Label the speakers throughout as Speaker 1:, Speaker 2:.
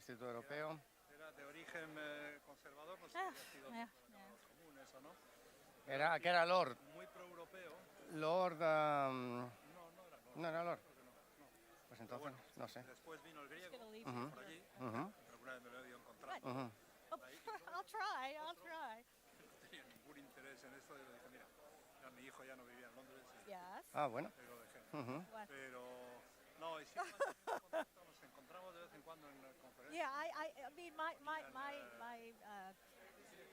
Speaker 1: Instituto Europeo.
Speaker 2: Era de origen conservador, no sé si ha sido de los comunes o no.
Speaker 1: Que era Lord.
Speaker 2: Muy pro-europeo.
Speaker 1: Lord...
Speaker 2: No
Speaker 1: era Lord.
Speaker 2: No.
Speaker 1: Pues entonces, bueno, no sé.
Speaker 2: Después vino el griego por allí. Alguna vez me lo he ido encontrando.
Speaker 3: I'll try.
Speaker 2: No tenía ningún interés en esto. Y le dije, mira, mi hijo ya no vivía en Londres.
Speaker 1: Bueno.
Speaker 2: Pero lo dejé. Pero... No, y siempre nos encontramos de vez en cuando en conferencias.
Speaker 3: Yeah, I mean, my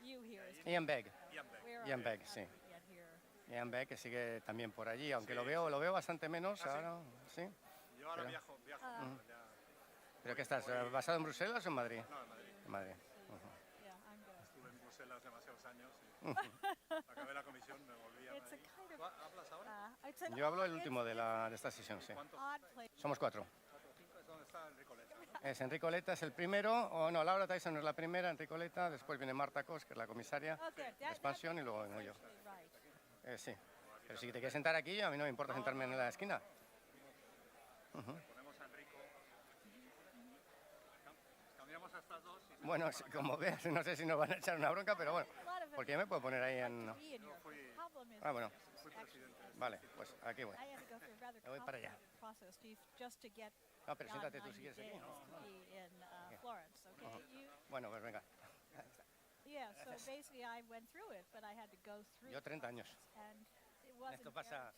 Speaker 3: view here is...
Speaker 1: Ian Begg, sí. Ian Begg, que sigue también por allí, aunque lo veo bastante menos ahora, sí.
Speaker 2: Yo ahora viajo.
Speaker 1: ¿Pero qué estás, basado en Bruselas o en Madrid?
Speaker 2: No, en Madrid.
Speaker 1: En Madrid.
Speaker 2: Estuve en Bruselas demasiados años y acabé la comisión, me volví a Madrid. ¿Hablas ahora?
Speaker 1: Yo hablo el último de esta sesión, sí. Somos 4.
Speaker 2: ¿Es donde está Enricoleta?
Speaker 1: Es Enricoleta, es el primero, o no, Laura Tyson es la primera, Enricoleta, después viene Marta Cos, que es la comisaria de expansión, y luego vengo yo. Sí, pero si te quieres sentar aquí, a mí no me importa sentarme en la esquina.
Speaker 2: Ponemos a Enrico. Cambiamos a estas dos.
Speaker 1: Bueno, como veas, no sé si nos van a echar una bronca, pero bueno, porque yo me puedo poner ahí en... bueno.
Speaker 2: Fui presidente.
Speaker 1: Vale, pues aquí voy. Me voy para allá. No, pero siéntate tú si quieres aquí. Bueno, pues venga. Yo 30 años. Esto pasa...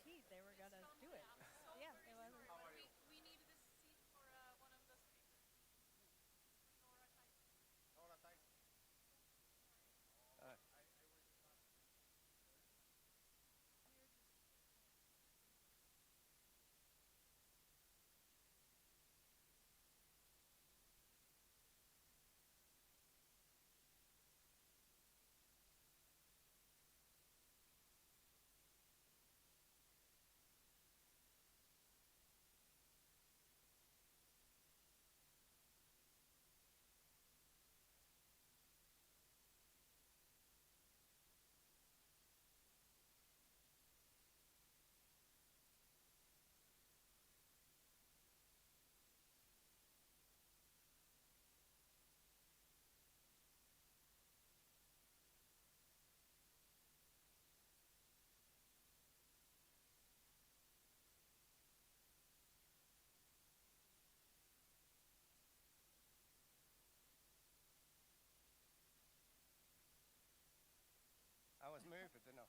Speaker 1: I was moved, but no.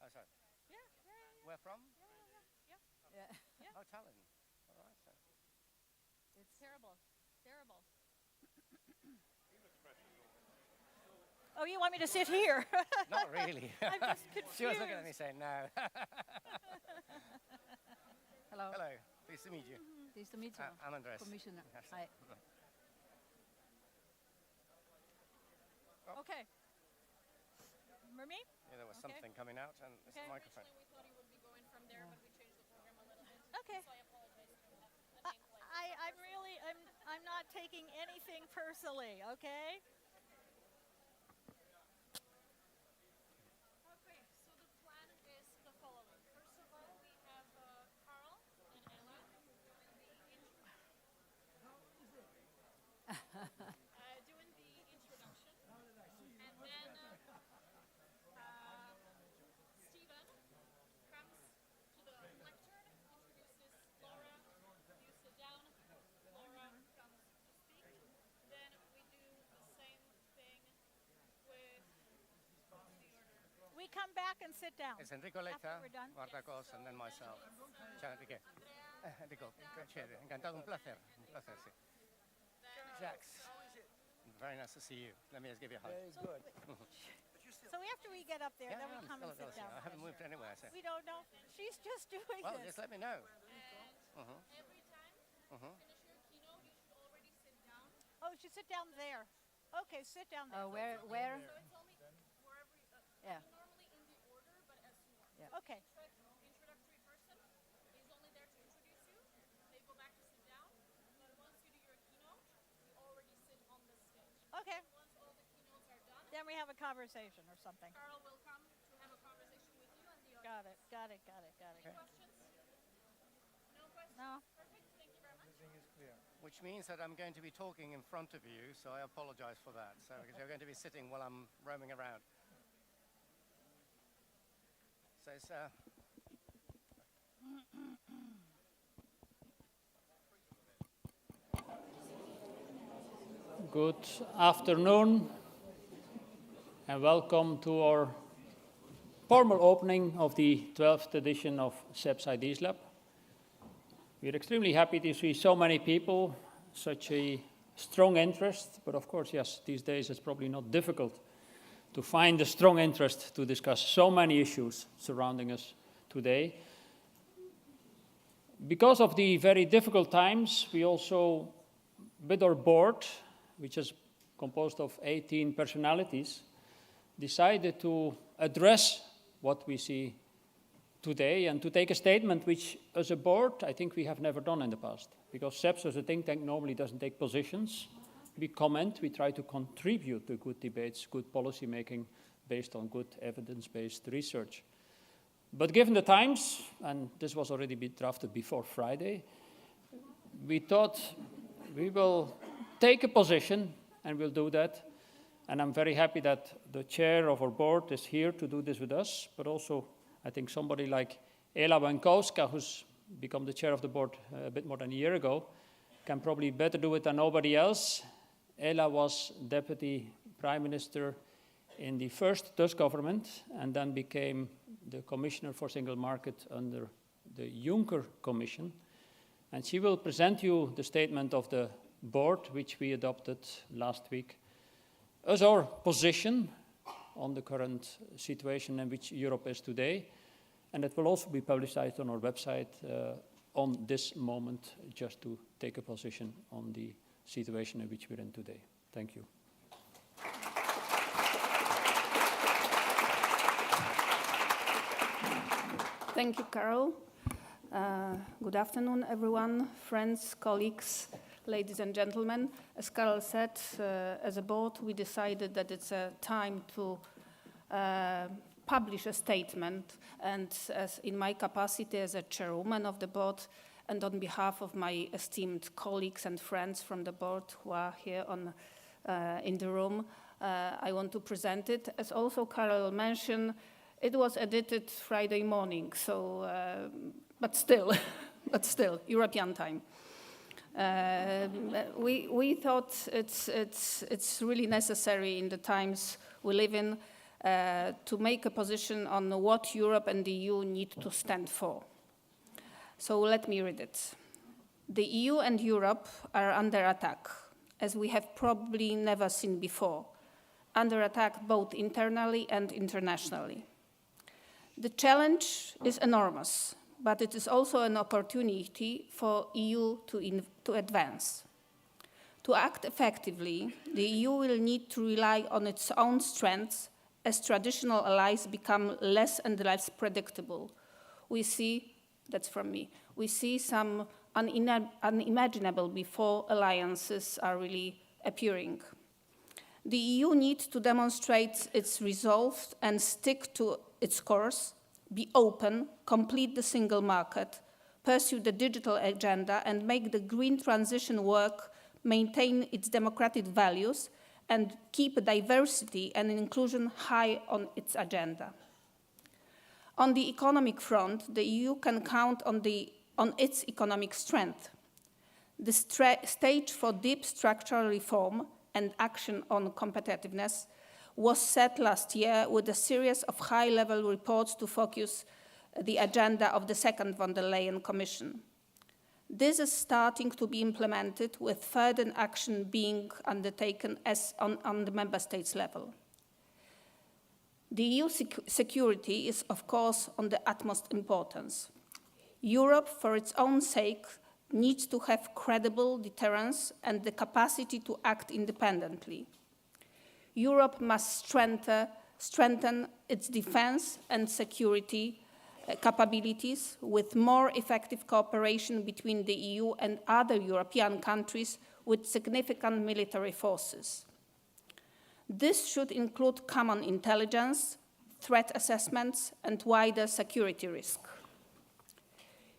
Speaker 1: Oh, sorry.
Speaker 3: Yeah.
Speaker 1: Where from?
Speaker 3: Yeah.
Speaker 1: Oh, Tallinn. All right, so.
Speaker 3: It's terrible. Oh, you want me to sit here?
Speaker 1: Not really.
Speaker 3: I'm just confused.
Speaker 1: She was looking at me saying no.
Speaker 4: Hello.
Speaker 1: Hello. Pleased to meet you.
Speaker 4: Pleased to meet you.
Speaker 1: I'm Andres.
Speaker 4: Commissioner.
Speaker 1: Yes.
Speaker 4: Hi.
Speaker 3: Okay. Remember me?
Speaker 1: Yeah, there was something coming out, and it's the microphone.
Speaker 5: Originally, we thought he would be going from there, but we changed the program a little bit.
Speaker 3: Okay.
Speaker 5: So I apologize. You don't have a nameplate.
Speaker 3: I'm not taking anything personally, okay?
Speaker 5: Okay, so the plan is the following. First of all, we have Carl and Ella doing the introduction. And then Stephen comes to the lectern, introduces Laura, you sit down, Laura comes to speak. Then we do the same thing with the order.
Speaker 3: We come back and sit down.
Speaker 1: It's Enricoleta,
Speaker 3: After we're done.
Speaker 1: Marta Cos, and then myself. Ciao, Enrique. Enrico, piacere. Encantado, un placer, sí. Jax, very nice to see you. Let me just give you a hug.
Speaker 6: Very good.
Speaker 3: So after we get up there, then we come and sit down.
Speaker 1: I haven't moved anywhere, so.
Speaker 3: We don't know. She's just doing
Speaker 1: Well,
Speaker 3: this.
Speaker 1: just let me know.
Speaker 5: And every time you finish your keynote, you should already sit down.
Speaker 3: Oh, she sit down there. Okay, sit down there.
Speaker 4: Where?
Speaker 5: So it's only wherever
Speaker 4: Yeah.
Speaker 5: normally in the order, but as you want.
Speaker 4: Yeah.
Speaker 3: Okay.
Speaker 5: Introductory person is only there to introduce you. They go back to sit down. But once you do your keynote, you already sit on the stage.
Speaker 3: Okay.
Speaker 5: Once all the keynotes are done,
Speaker 3: Then we have a conversation or something.
Speaker 5: Carl will come to have a conversation with you and the
Speaker 3: Got
Speaker 5: audience.
Speaker 3: it. Got it. Got it. Got it.
Speaker 5: Any questions? No questions?
Speaker 3: No.
Speaker 5: Perfect. Thank you very much.
Speaker 6: Everything is clear.
Speaker 1: which means that I'm going to be talking in front of you, so I apologize for that. So because you're going to be sitting while I'm roaming around. So it's
Speaker 4: Good afternoon and welcome to our formal opening of the 12th edition of CEPS Ideas Lab. We're extremely happy to see so many people, such a strong interest, but of course, yes, these days it's probably not difficult to find a strong interest to discuss so many issues surrounding us today. Because of the very difficult times, we also, with our board, which is composed of 18 personalities, decided to address what we see today and to take a statement which, as a board, I think we have never done in the past. Because CEPS as a think tank normally doesn't take positions. We comment, we try to contribute to good debates, good policy making based on good evidence-based research. But given the times, and this was already drafted before Friday, we thought we will take a position, and we'll do that. And I'm very happy that the chair of our board is here to do this with us, but also I think somebody like Ela Wankowska, who's become the chair of the board a bit more than a year ago, can probably better do it than nobody else. Ela was deputy prime minister in the first Dutch government and then became the commissioner for single market under the Juncker Commission. And she will present you the statement of the board, which we adopted last week, as our position on the current situation in which Europe is today. And it will also be publicized on our website on this moment, just to take a position on the situation in which we're in today. Thank you.
Speaker 6: Thank you, Carol. Good afternoon, everyone, friends, colleagues, ladies and gentlemen. As Carol said, as a board, we decided that it's a time to publish a statement, and as in my capacity as a chairwoman of the board, and on behalf of my esteemed colleagues and friends from the board who are here in the room, I want to present it. As also Carol mentioned, it was edited Friday morning, so but still, European time. We thought it's really necessary in the times we live in to make a position on what Europe and the EU need to stand for. So let me read it. The EU and Europe are under attack, as we have probably never seen before, under attack both internally and internationally. The challenge is enormous, but it is also an opportunity for EU to advance. To act effectively, the EU will need to rely on its own strengths as traditional allies become less and less predictable. We see, that's from me, we see some unimaginable before alliances are really appearing. The EU needs to demonstrate its resolve and stick to its course, be open, complete the single market, pursue the digital agenda, and make the green transition work, maintain its democratic values, and keep diversity and inclusion high on its agenda. On the economic front, the EU can count on its economic strength. The stage for deep structural reform and action on competitiveness was set last year with a series of high-level reports to focus the agenda of the second von der Leyen Commission. This is starting to be implemented, with further action being undertaken on the member states level. The EU security is, of course, of the utmost importance. Europe, for its own sake, needs to have credible deterrence and the capacity to act independently. Europe must strengthen its defense and security capabilities with more effective cooperation between the EU and other European countries with significant military forces. This should include common intelligence, threat assessments, and wider security risk.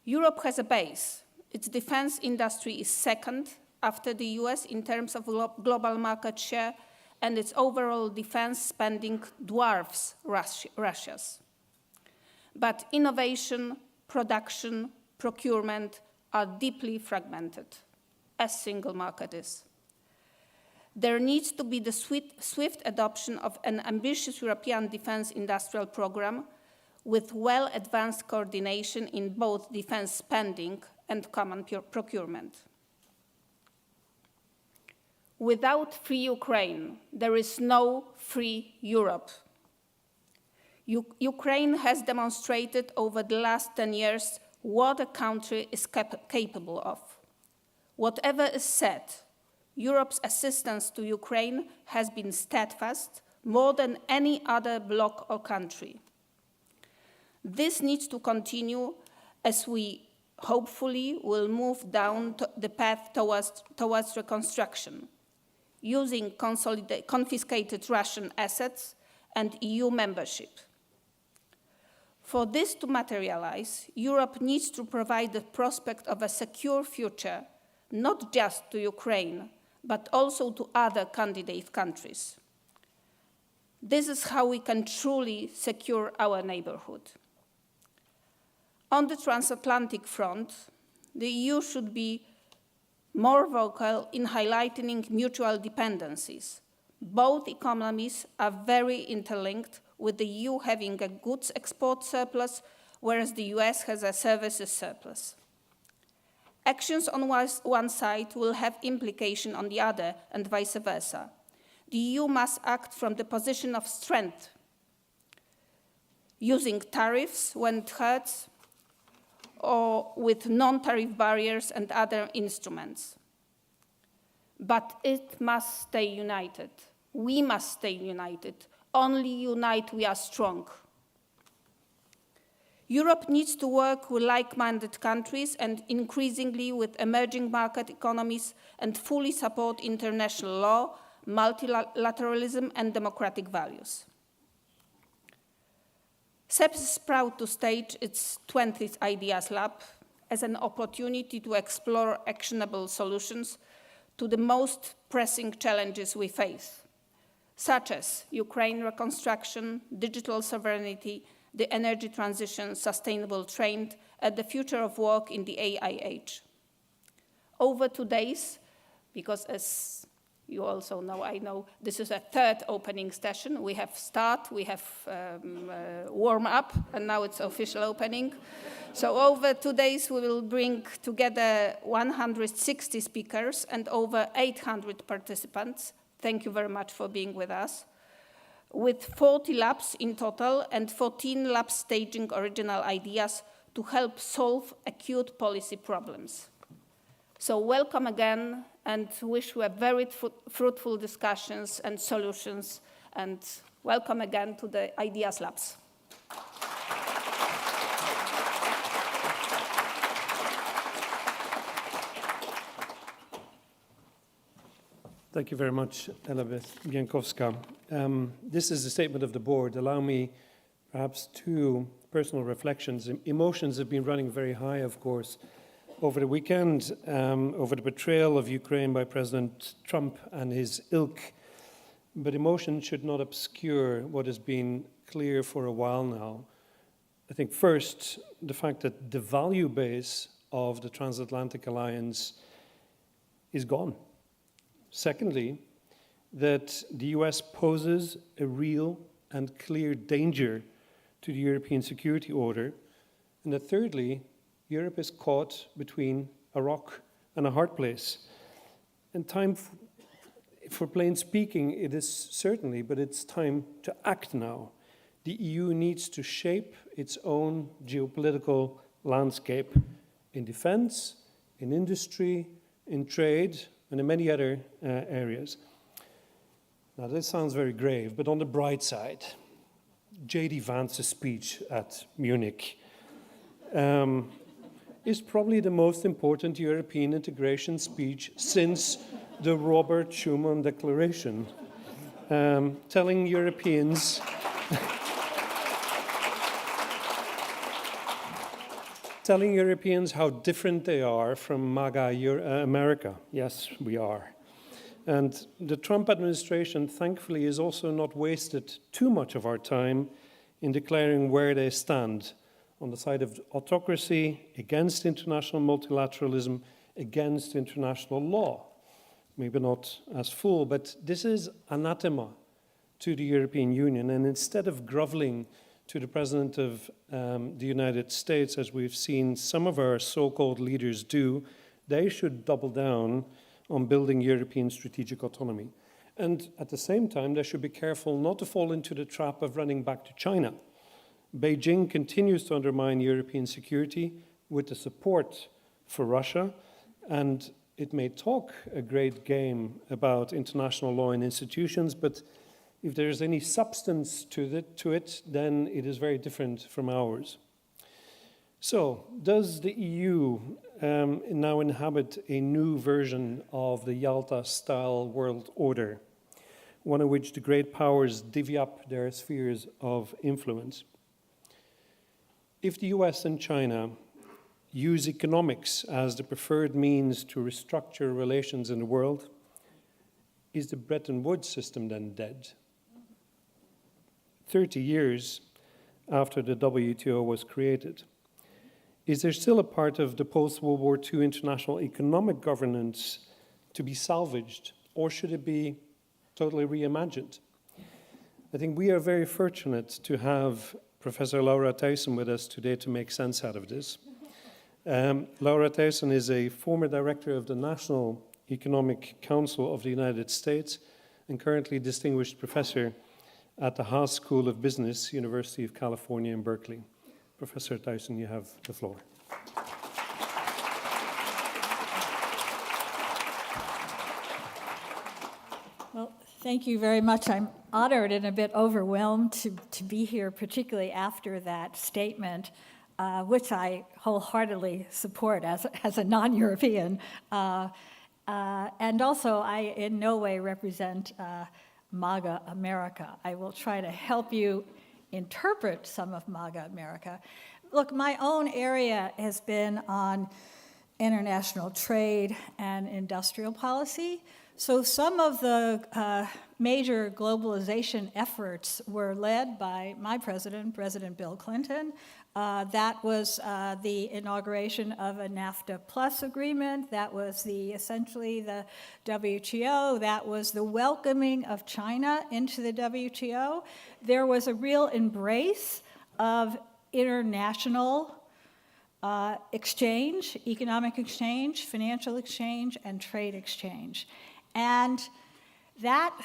Speaker 6: Europe has a base. Its defense industry is second after the US in terms of global market share, and its overall defense spending dwarfs Russia's. But innovation, production, procurement are deeply fragmented, as single market is. There needs to be the swift adoption of an ambitious European defense industrial program with well-advanced coordination in both defense spending and common procurement. Without free Ukraine, there is no free Europe. Ukraine has demonstrated over the last 10 years what a country is capable of. Whatever is said, Europe's assistance to Ukraine has been steadfast, more than any other bloc or country. This needs to continue as we hopefully will move down the path towards reconstruction, using confiscated Russian assets and EU membership. For this to materialize, Europe needs to provide the prospect of a secure future, not just to Ukraine, but also to other candidate countries. This is how we can truly secure our neighborhood. On the transatlantic front, the EU should be more vocal in highlighting mutual dependencies. Both economies are very interlinked, with the EU having a goods export surplus, whereas the US has a services surplus. Actions on one side will have implication on the other, and vice versa. The EU must act from the position of strength, using tariffs when it hurts, or with non-tariff barriers and other instruments. But it must stay united. We must stay united. Only unite we are strong. Europe needs to work with like-minded countries and increasingly with emerging market economies and fully support international law, multilateralism, and democratic values. CEPS is proud to stage its 20th Ideas Lab as an opportunity to explore actionable solutions to the most pressing challenges we face, such as Ukraine reconstruction, digital sovereignty, the energy transition, sustainable trade, and the future of work in the AI age. Over 2 days, because as you also know, I know this is a third opening session. We have start, we have warm up, and now it's official opening. So over 2 days, we will bring together 160 speakers and over 800 participants. Thank you very much for being with us. With 40 labs in total and 14 labs staging original ideas to help solve acute policy problems. So welcome again, and wish you a very fruitful discussions and solutions, and welcome again to the Ideas Labs.
Speaker 7: Thank you very much, Elizabeth Bienkowska. This is a statement of the board. Allow me perhaps 2 personal reflections. Emotions have been running very high, of course, over the weekend, over the betrayal of Ukraine by President Trump and his ilk. But emotion should not obscure what has been clear for a while now. I think first, the fact that the value base of the transatlantic alliance is gone. Secondly, that the US poses a real and clear danger to the European security order. And that thirdly, Europe is caught between a rock and a hard place. And time for plain speaking, it is certainly, but it's time to act now. The EU needs to shape its own geopolitical landscape in defense, in industry, in trade, and in many other areas. Now, this sounds very grave, but on the bright side, J.D. Vance's speech at Munich is probably the most important European integration speech since the Robert Schuman Declaration, telling Europeans telling Europeans how different they are from MAGA America. Yes, we are. And the Trump administration, thankfully, has also not wasted too much of our time in declaring where they stand on the side of autocracy, against international multilateralism, against international law. Maybe not as full, but this is anathema to the European Union. And instead of groveling to the President of the United States, as we've seen some of our so-called leaders do, they should double down on building European strategic autonomy. And at the same time, they should be careful not to fall into the trap of running back to China. Beijing continues to undermine European security with the support for Russia, and it may talk a great game about international law and institutions, but if there is any substance to it, then it is very different from ours. So, does the EU now inhabit a new version of the Yalta-style world order, one in which the great powers divvy up their spheres of influence? If the US and China use economics as the preferred means to restructure relations in the world, is the Bretton Woods system then dead? 30 years after the WTO was created, is there still a part of the post-World War II international economic governance to be salvaged, or should it be totally reimagined? I think we are very fortunate to have Professor Laura Thijssen with us today to make sense out of this. Laura Thijssen is a former director of the National Economic Council of the United States and currently distinguished professor at the Haas School of Business, University of California in Berkeley. Professor Thijssen, you have the floor.
Speaker 3: Well, thank you very much. I'm honored and a bit overwhelmed to be here, particularly after that statement, which I wholeheartedly support as a non-European. And also, I in no way represent MAGA America. I will try to help you interpret some of MAGA America. Look, my own area has been on international trade and industrial policy. So some of the major globalization efforts were led by my president, President Bill Clinton. That was the inauguration of a NAFTA Plus agreement. That was essentially the WTO. That was the welcoming of China into the WTO. There was a real embrace of international exchange, economic exchange, financial exchange, and trade exchange. And that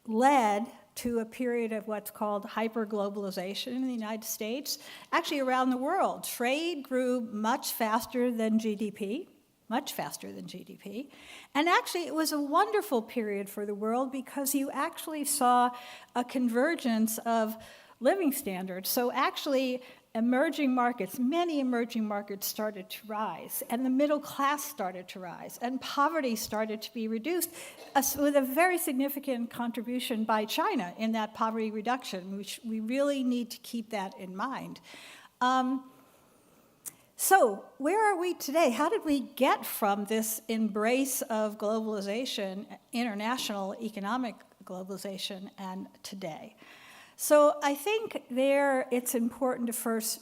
Speaker 3: led to a period of what's called hyperglobalization in the United States, actually around the world. Trade grew much faster than GDP, And actually, it was a wonderful period for the world because you actually saw a convergence of living standards. So actually, many emerging markets started to rise, and the middle class started to rise, and poverty started to be reduced, with a very significant contribution by China in that poverty reduction, which we really need to keep that in mind. So where are we today? How did we get from this embrace of globalization, international economic globalization, and today? So I think it's important to first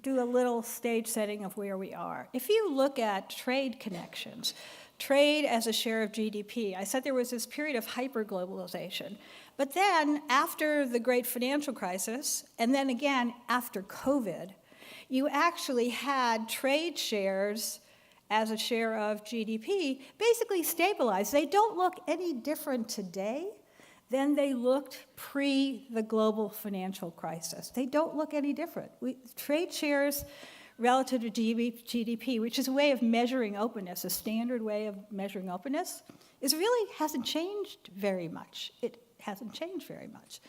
Speaker 3: do a little stage setting of where we are. If you look at trade connections, trade as a share of GDP, I said there was this period of hyperglobalization. But then after the great financial crisis, and then again after COVID, you actually had trade shares as a share of GDP basically stabilized. They don't look any different today than they looked pre the global financial crisis. They don't look any different. Trade shares relative to GDP, which is a way of measuring openness, a standard way of measuring openness, hasn't changed very much. It hasn't changed very much.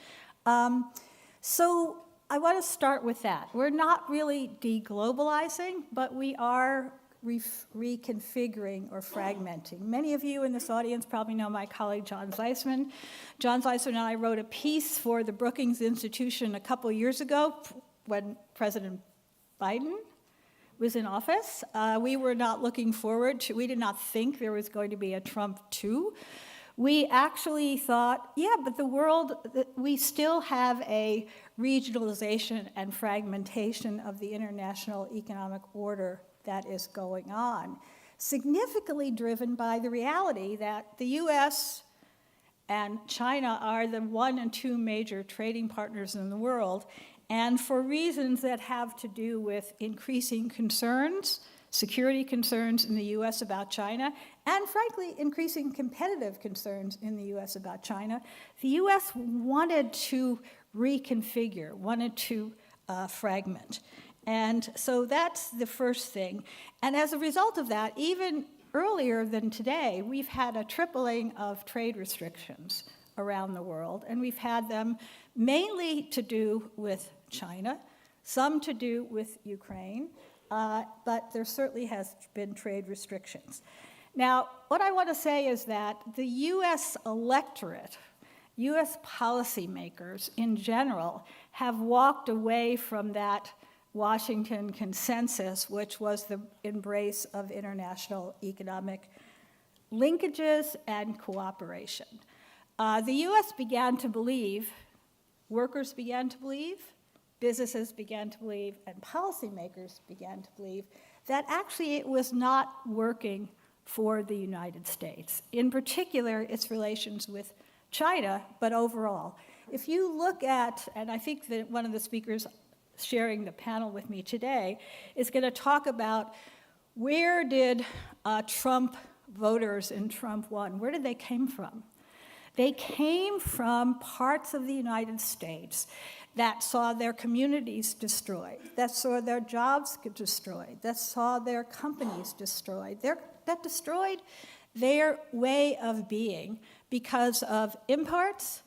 Speaker 3: So I want to start with that. We're not really deglobalizing, but we are reconfiguring or fragmenting. Many of you in this audience probably know my colleague John Zeisman. John Zeisman and I wrote a piece for the Brookings Institution a couple years ago when President Biden was in office. We were not looking forward to, we did not think there was going to be a Trump 2. We actually thought, yeah, but the world, we still have a regionalization and fragmentation of the international economic order that is going on, significantly driven by the reality that the US and China are the 1 and 2 major trading partners in the world, and for reasons that have to do with increasing concerns, security concerns in the US about China, and frankly, increasing competitive concerns in the US about China, the US wanted to reconfigure, wanted to fragment. And so that's the first thing. And as a result of that, even earlier than today, we've had a tripling of trade restrictions around the world, and we've had them mainly to do with China, some to do with Ukraine, but there certainly has been trade restrictions. Now, what I want to say is that the US electorate, US policymakers in general, have walked away from that Washington consensus, which was the embrace of international economic linkages and cooperation. The US began to believe, workers began to believe, businesses began to believe, and policymakers began to believe that actually it was not working for the United States, in particular its relations with China, but overall. If you look at, and I think that one of the speakers sharing the panel with me today is going to talk about where did Trump voters in Trump 1, where did they came from? They came from parts of the United States that saw their communities destroyed, that saw their jobs destroyed, that saw their companies destroyed, that destroyed their way of being because of imports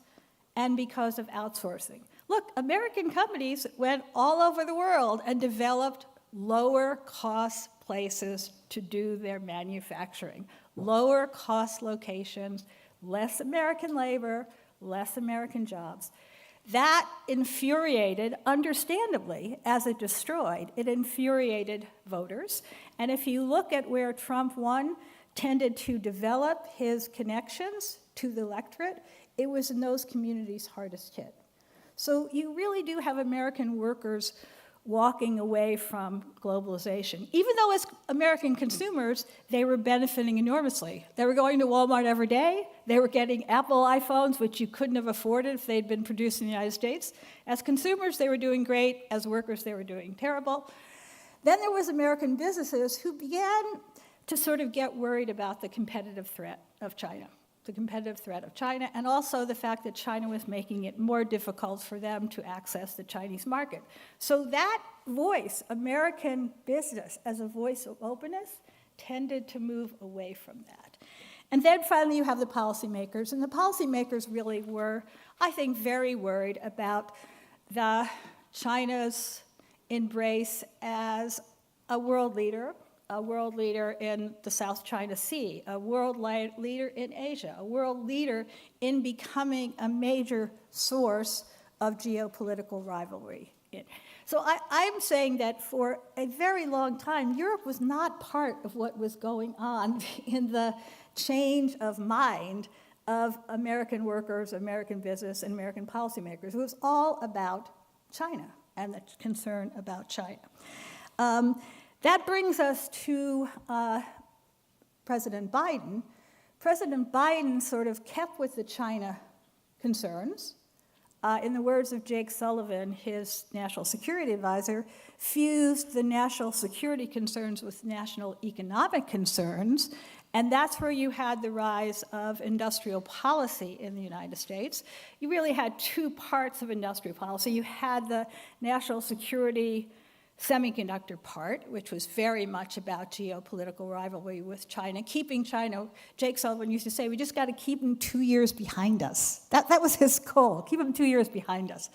Speaker 3: and because of outsourcing. Look, American companies went all over the world and developed lower cost places to do their manufacturing, lower cost locations, less American labor, less American jobs. That infuriated, understandably, as it destroyed, it infuriated voters. And if you look at where Trump 1 tended to develop his connections to the electorate, it was in those communities hardest hit. So you really do have American workers walking away from globalization. Even though as American consumers, they were benefiting enormously. They were going to Walmart every day. They were getting Apple iPhones, which you couldn't have afforded if they'd been produced in the United States. As consumers, they were doing great. As workers, they were doing terrible. Then there was American businesses who began to sort of get worried about the competitive threat of China. And also the fact that China was making it more difficult for them to access the Chinese market. So that voice, American business as a voice of openness, tended to move away from that. And then finally you have the policymakers, and the policymakers really were, I think, very worried about China's embrace as a world leader in the South China Sea, a world leader in Asia, a world leader in becoming a major source of geopolitical rivalry. So I'm saying that for a very long time, Europe was not part of what was going on in the change of mind of American workers, American business, and American policymakers. It was all about China and the concern about China. That brings us to President Biden. President Biden sort of kept with the China concerns. In the words of Jake Sullivan, his national security advisor, fused the national security concerns with national economic concerns, and that's where you had the rise of industrial policy in the United States. You really had two parts of industrial policy. You had the national security semiconductor part, which was very much about geopolitical rivalry with China, keeping China, Jake Sullivan used to say, we just got to keep them 2 years behind us. That was his goal, keep them 2 years behind us.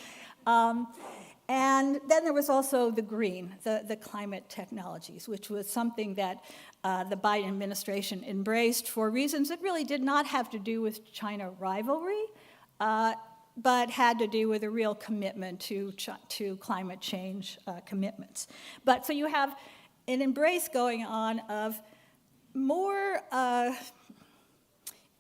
Speaker 3: And then there was also the green, the climate technologies, which was something that the Biden administration embraced for reasons that really did not have to do with China rivalry, but had to do with a real commitment to climate change commitments. But so you have an embrace going on of more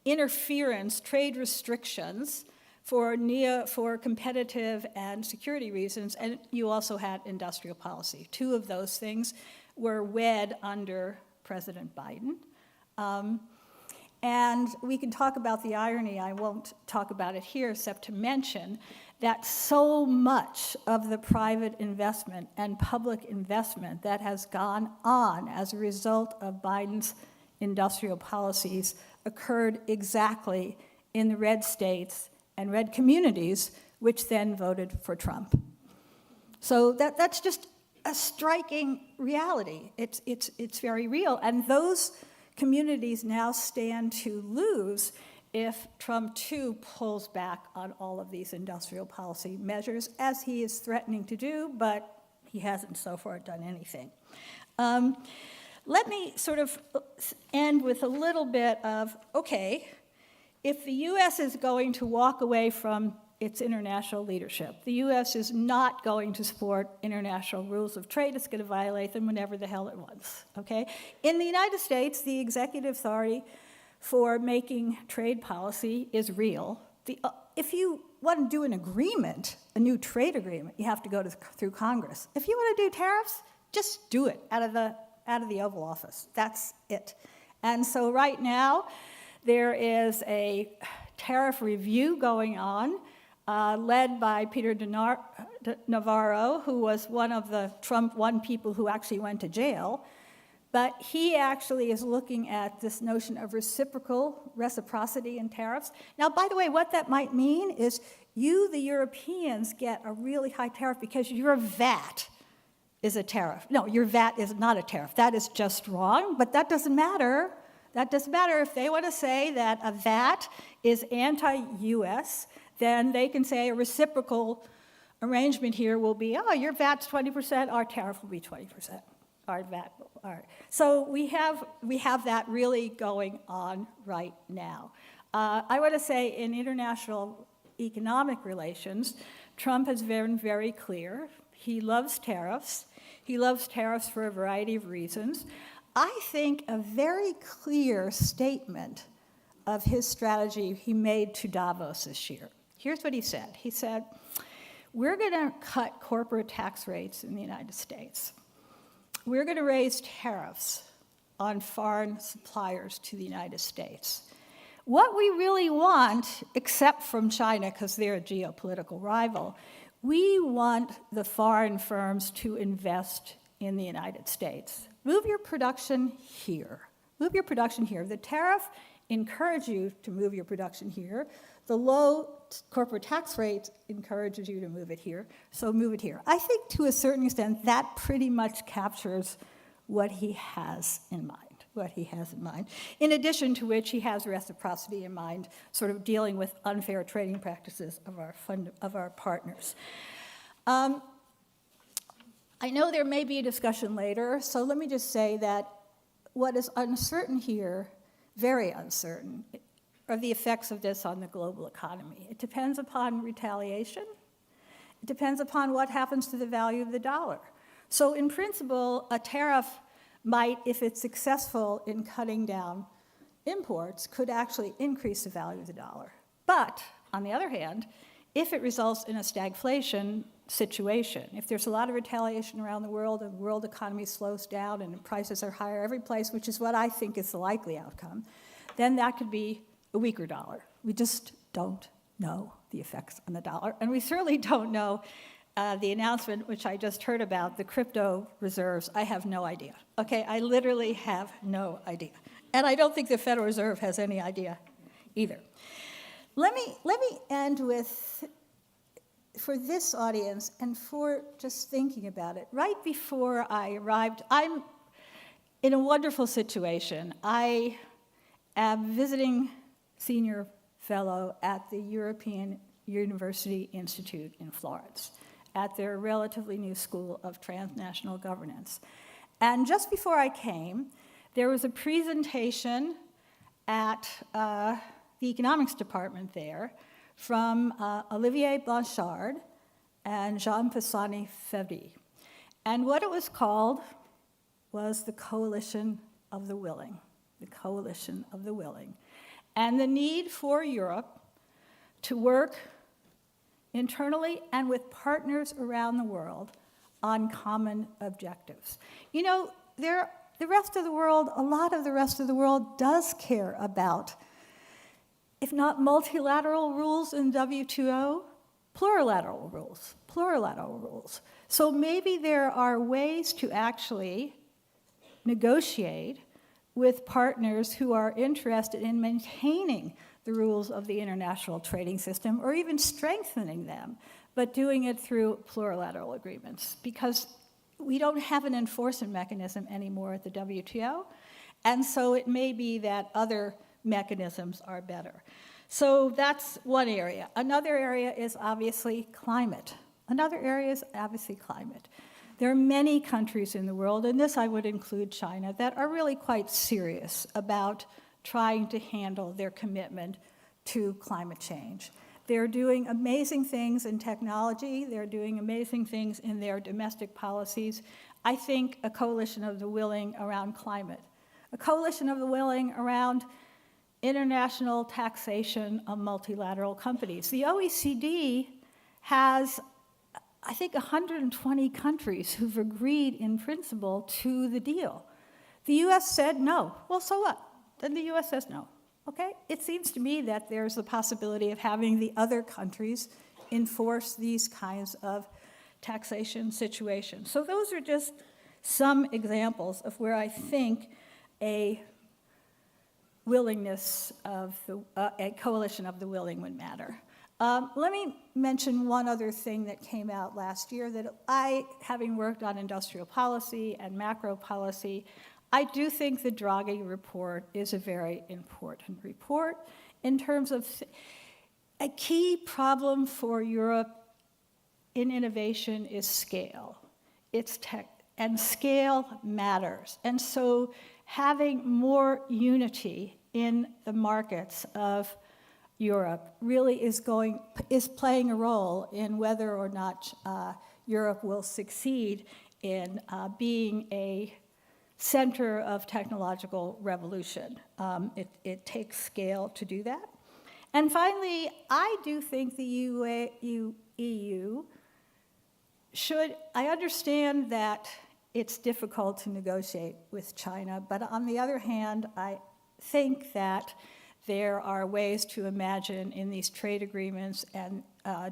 Speaker 3: interference, trade restrictions for competitive and security reasons, and you also had industrial policy. Two of those things were wed under President Biden. And we can talk about the irony. I won't talk about it here except to mention that so much of the private investment and public investment that has gone on as a result of Biden's industrial policies occurred exactly in the red states and red communities, which then voted for Trump. So that's just a striking reality. It's very real. And those communities now stand to lose if Trump, too, pulls back on all of these industrial policy measures, as he is threatening to do, but he hasn't so far done anything. Let me sort of end with a little bit of, okay, if the U.S. is going to walk away from its international leadership, the U.S. is not going to support international rules of trade. It's going to violate them whenever the hell it wants, okay? In the United States, the executive authority for making trade policy is real. If you want to do an agreement, a new trade agreement, you have to go through Congress. If you want to do tariffs, just do it out of the Oval Office. That's it. And so right now, there is a tariff review going on, led by Peter Navarro, who was one of the Trump 1 people who actually went to jail. But he actually is looking at this notion of reciprocity in tariffs. Now, by the way, what that might mean is you, the Europeans, get a really high tariff because your VAT is a tariff. No, your VAT is not a tariff. That is just wrong, but that doesn't matter. That doesn't matter. If they want to say that a VAT is anti-US, then they can say a reciprocal arrangement here will be, oh, your VAT's 20%, our tariff will be 20%. Our VAT, so we have that really going on right now. I want to say in international economic relations, Trump has been very clear. He loves tariffs. He loves tariffs for a variety of reasons. I think a very clear statement of his strategy he made to Davos this year. Here's what he said. He said, we're going to cut corporate tax rates in the United States. We're going to raise tariffs on foreign suppliers to the United States. What we really want, except from China, because they're a geopolitical rival, we want the foreign firms to invest in the United States. Move your production here. Move your production here. The tariff encourages you to move your production here. The low corporate tax rate encourages you to move it here, so move it here. I think to a certain extent that pretty much captures what he has in mind. In addition to which he has reciprocity in mind, sort of dealing with unfair trading practices of our partners. I know there may be a discussion later, so let me just say that what is uncertain here, very uncertain, are the effects of this on the global economy. It depends upon retaliation. It depends upon what happens to the value of the dollar. So in principle, a tariff might, if it's successful in cutting down imports, could actually increase the value of the dollar. But on the other hand, if it results in a stagflation situation, if there's a lot of retaliation around the world and the world economy slows down and prices are higher every place, which is what I think is the likely outcome, then that could be a weaker dollar. We just don't know the effects on the dollar. And we certainly don't know the announcement, which I just heard about, the crypto reserves. I have no idea. Okay, I literally have no idea. And I don't think the Federal Reserve has any idea either. Let me end with, for this audience and for just thinking about it, right before I arrived, I'm in a wonderful situation. I am visiting senior fellow at the European University Institute in Florence, at their relatively new School of Transnational Governance. And just before I came, there was a presentation at the economics department there from Olivier Blanchard and Jean Pisani-Ferry. And what it was called was the Coalition of the Willing, the Coalition of the Willing. And the need for Europe to work internally and with partners around the world on common objectives. You know, the rest of the world, a lot of the rest of the world does care about, if not multilateral rules in WTO, plurilateral rules. So maybe there are ways to actually negotiate with partners who are interested in maintaining the rules of the international trading system or even strengthening them, but doing it through plurilateral agreements, because we don't have an enforcement mechanism anymore at the WTO, and so it may be that other mechanisms are better. So that's one area. Another area is obviously climate. There are many countries in the world, and this I would include China, that are really quite serious about trying to handle their commitment to climate change. They're doing amazing things in technology. They're doing amazing things in their domestic policies. I think a coalition of the willing around climate, a coalition of the willing around international taxation of multilateral companies. The OECD has, I think, 120 countries who've agreed in principle to the deal. The US said no. Well, so what? Then the US says no. Okay? It seems to me that there's the possibility of having the other countries enforce these kinds of taxation situations. So those are just some examples of where I think a willingness of a coalition of the willing would matter. Let me mention one other thing that came out last year that I, having worked on industrial policy and macro policy, I do think the Draghi report is a very important report in terms of a key problem for Europe in innovation is scale. It's tech, and scale matters. And so having more unity in the markets of Europe really is playing a role in whether or not Europe will succeed in being a center of technological revolution. It takes scale to do that. And finally, I do think the EU should, I understand that it's difficult to negotiate with China, but on the other hand, I think that there are ways to imagine in these trade agreements and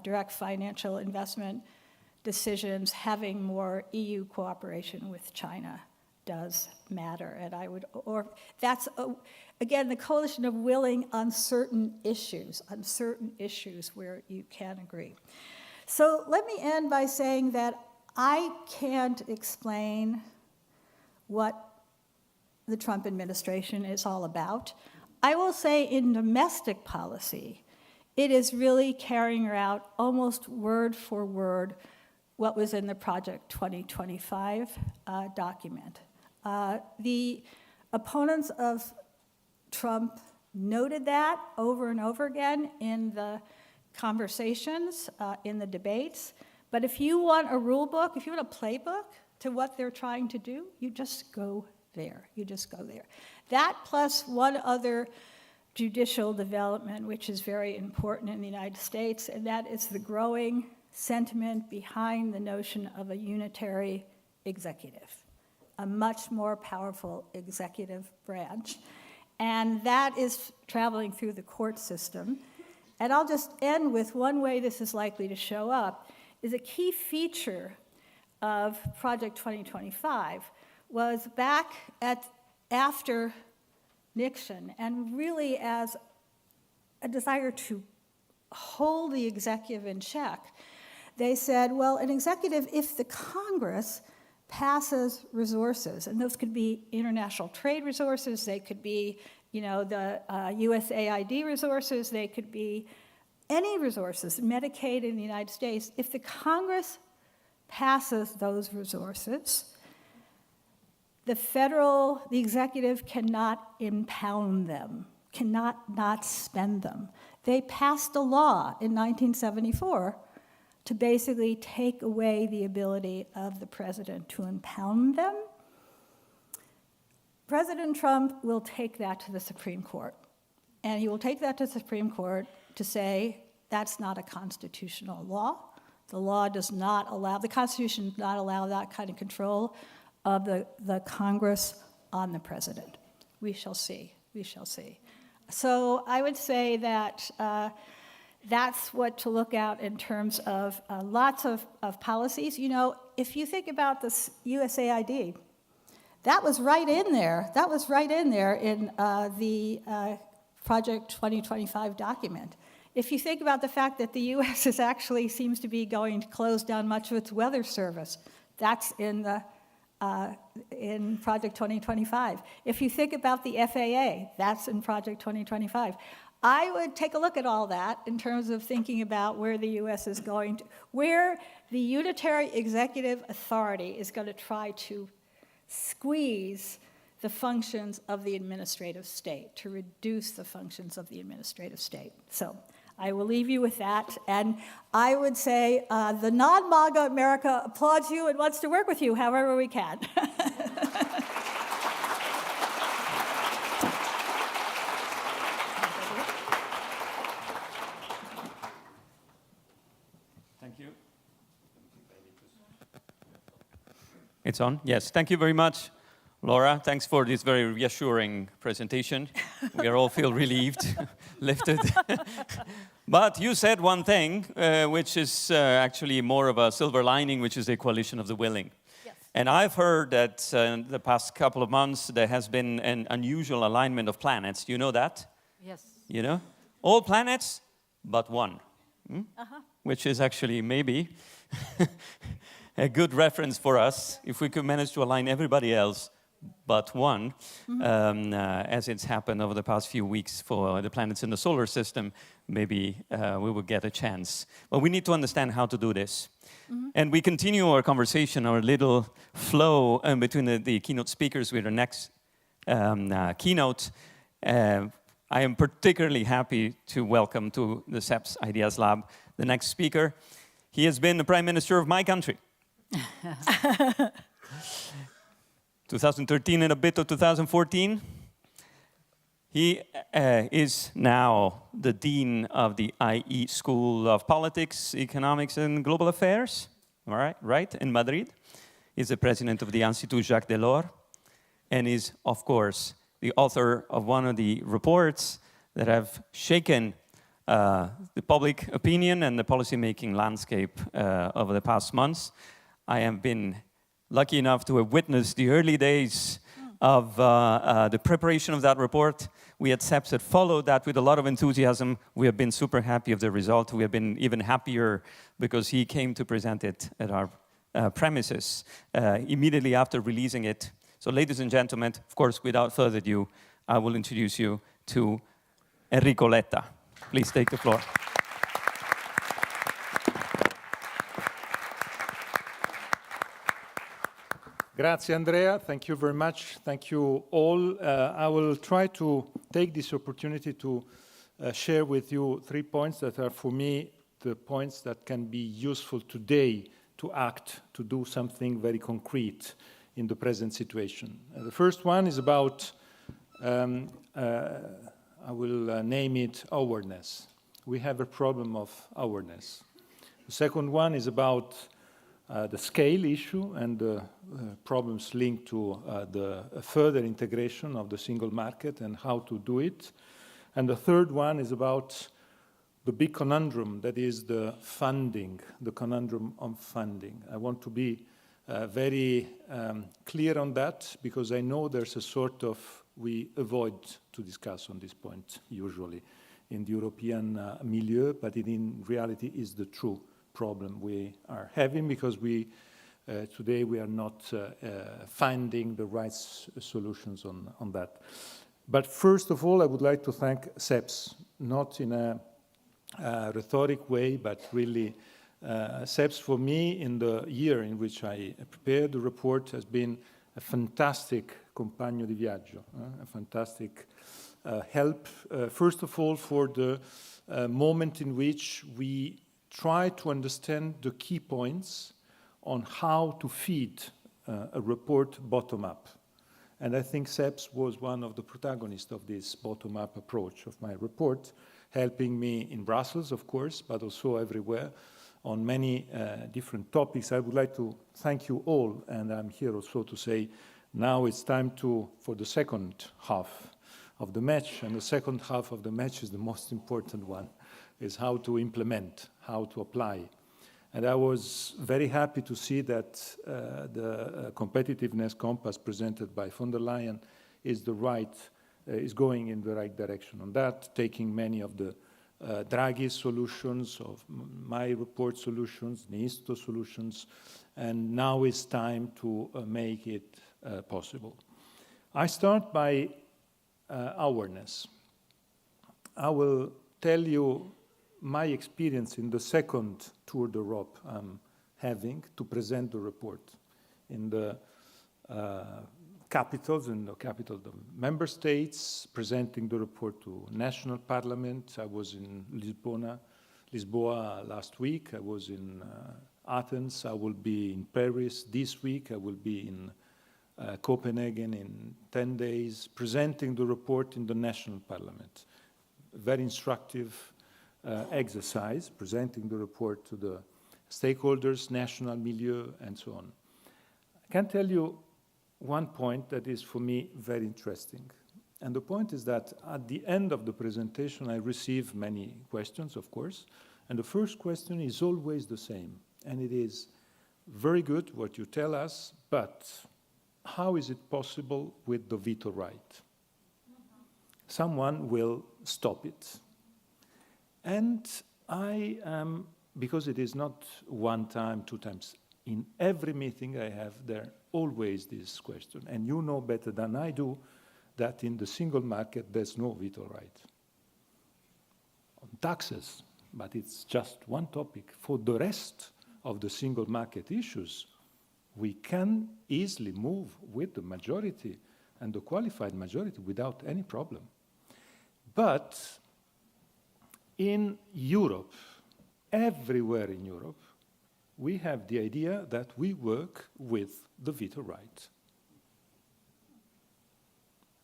Speaker 3: direct financial investment decisions having more EU cooperation with China does matter. And I would, or that's, again, the coalition of willing on certain issues where you can agree. So let me end by saying that I can't explain what the Trump administration is all about. I will say in domestic policy, it is really carrying out almost word for word what was in the Project 2025 document. The opponents of Trump noted that over and over again in the conversations, in the debates. But if you want a rule book, if you want a playbook to what they're trying to do, you just go there. That plus one other judicial development, which is very important in the United States, and that is the growing sentiment behind the notion of a unitary executive, a much more powerful executive branch. And that is traveling through the court system. And I'll just end with one way this is likely to show up is a key feature of Project 2025 was back after Nixon, and really as a desire to hold the executive in check. They said, well, an executive, if the Congress passes resources, and those could be international trade resources, they could be, the USAID resources, they could be any resources, Medicaid in the United States, if the Congress passes those resources, the executive cannot impound them, cannot not spend them. They passed a law in 1974 to basically take away the ability of the president to impound them. President Trump will take that to the Supreme Court. And he will take that to the Supreme Court to say that's not a constitutional law. The law does not allow, the Constitution does not allow that kind of control of the Congress on the president. We shall see, we shall see. So I would say that that's what to look at in terms of lots of policies. You know, if you think about this USAID, that was right in there. That was right in there in the Project 2025 document. If you think about the fact that the U.S. is actually seems to be going to close down much of its weather service, that's in Project 2025. If you think about the FAA, that's in Project 2025. I would take a look at all that in terms of thinking about where the U.S. is going, where the unitary executive authority is going to try to squeeze the functions of the administrative state, to reduce the functions of the administrative state. So I will leave you with that. And I would say the non-MAGA America applauds you and wants to work with you however we can.
Speaker 8: Thank you. It's on? Yes. Thank you very much, Laura. Thanks for this very reassuring presentation. We all feel relieved, lifted. But you said one thing, which is actually more of a silver lining, which is the coalition of the willing.
Speaker 3: Yes.
Speaker 8: And I've heard that in the past couple of months, there has been an unusual alignment of planets. Do you know that?
Speaker 3: Yes.
Speaker 8: You know? All planets, but one. Which is actually maybe a good reference for us, if we could manage to align everybody else but one, as it's happened over the past few weeks for the planets in the solar system, maybe we will get a chance. But we need to understand how to do this. And we continue our conversation, our little flow between the keynote speakers with the next keynote. I am particularly happy to welcome to the CEPS Ideas Lab the next speaker. He has been the Prime Minister of my country. 2013 and a bit of 2014. He is now the Dean of the IE School of Politics, Economics and Global Affairs, all right, right, in Madrid. He's the president of the Institut Jacques Delors, and is, of course, the author of one of the reports that have shaken the public opinion and the policymaking landscape over the past months. I have been lucky enough to have witnessed the early days of the preparation of that report. We at CEPS had followed that with a lot of enthusiasm. We have been super happy of the result. We have been even happier because he came to present it at our premises immediately after releasing it. So ladies and gentlemen, of course, without further ado, I will introduce you to Enrico Letta. Please take the floor.
Speaker 2: Grazie, Andrea. Thank you very much. Thank you all. I will try to take this opportunity to share with you 3 points that are, for me, the points that can be useful today to act, to do something very concrete in the present situation. The first one is about, I will name it awareness. We have a problem of awareness. The second one is about the scale issue and the problems linked to the further integration of the single market and how to do it. And the third one is about the big conundrum that is the funding, the conundrum on funding. I want to be very clear on that because I know there's a sort of, we avoid to discuss on this point usually in the European milieu, but it in reality is the true problem we are having because we today we are not finding the right solutions on that. But first of all, I would like to thank CEPS, not in a rhetoric way, but really CEPS for me in the year in which I prepared the report has been a fantastic compagno di viaggio, a fantastic help, first of all, for the moment in which we try to understand the key points on how to feed a report bottom-up. And I think CEPS was one of the protagonists of this bottom-up approach of my report, helping me in Brussels, of course, but also everywhere on many different topics. I would like to thank you all, and I'm here also to say now it's time for the second half of the match, and the second half of the match is the most important one, is how to implement, how to apply. And I was very happy to see that the competitiveness compass presented by von der Leyen is going in the right direction on that, taking many of the Draghi solutions, of my report solutions, Niisto solutions, and now it's time to make it possible. I start by awareness. I will tell you my experience in the second Tour d'Europe I'm having to present the report in the capitals, in the capital of the member states, presenting the report to national parliament. I was in Lisboa last week. I was in Athens. I will be in Paris this week. I will be in Copenhagen in 10 days, presenting the report in the national parliament. Very instructive exercise, presenting the report to the stakeholders, national milieu, and so on. I can tell you one point that is for me very interesting. And the point is that at the end of the presentation, I receive many questions, of course. And the first question is always the same. And it is very good what you tell us, but how is it possible with the veto right? Someone will stop it. And I am, because it is not one time, two times, in every meeting I have there, always this question. And you know better than I do that in the single market there's no veto right. On taxes, but it's just one topic. For the rest of the single market issues, we can easily move with the majority and the qualified majority without any problem. But in Europe, everywhere in Europe, we have the idea that we work with the veto right.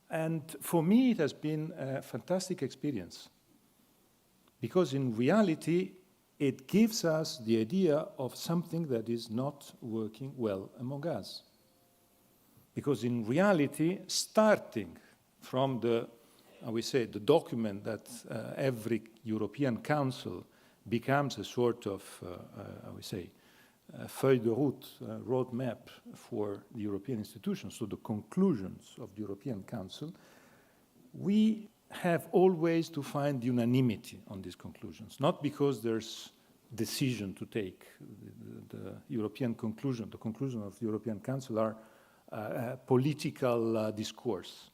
Speaker 2: And for me, it has been a fantastic experience, because in reality, it gives us the idea of something that is not working well among us. Because in reality, starting from the, the document that every European Council becomes a sort of, feuille de route, roadmap for the European institutions, so the conclusions of the European Council, we have always to find unanimity on these conclusions, not because there's decision to take. The European conclusion, the conclusion of the European Council are political discourse,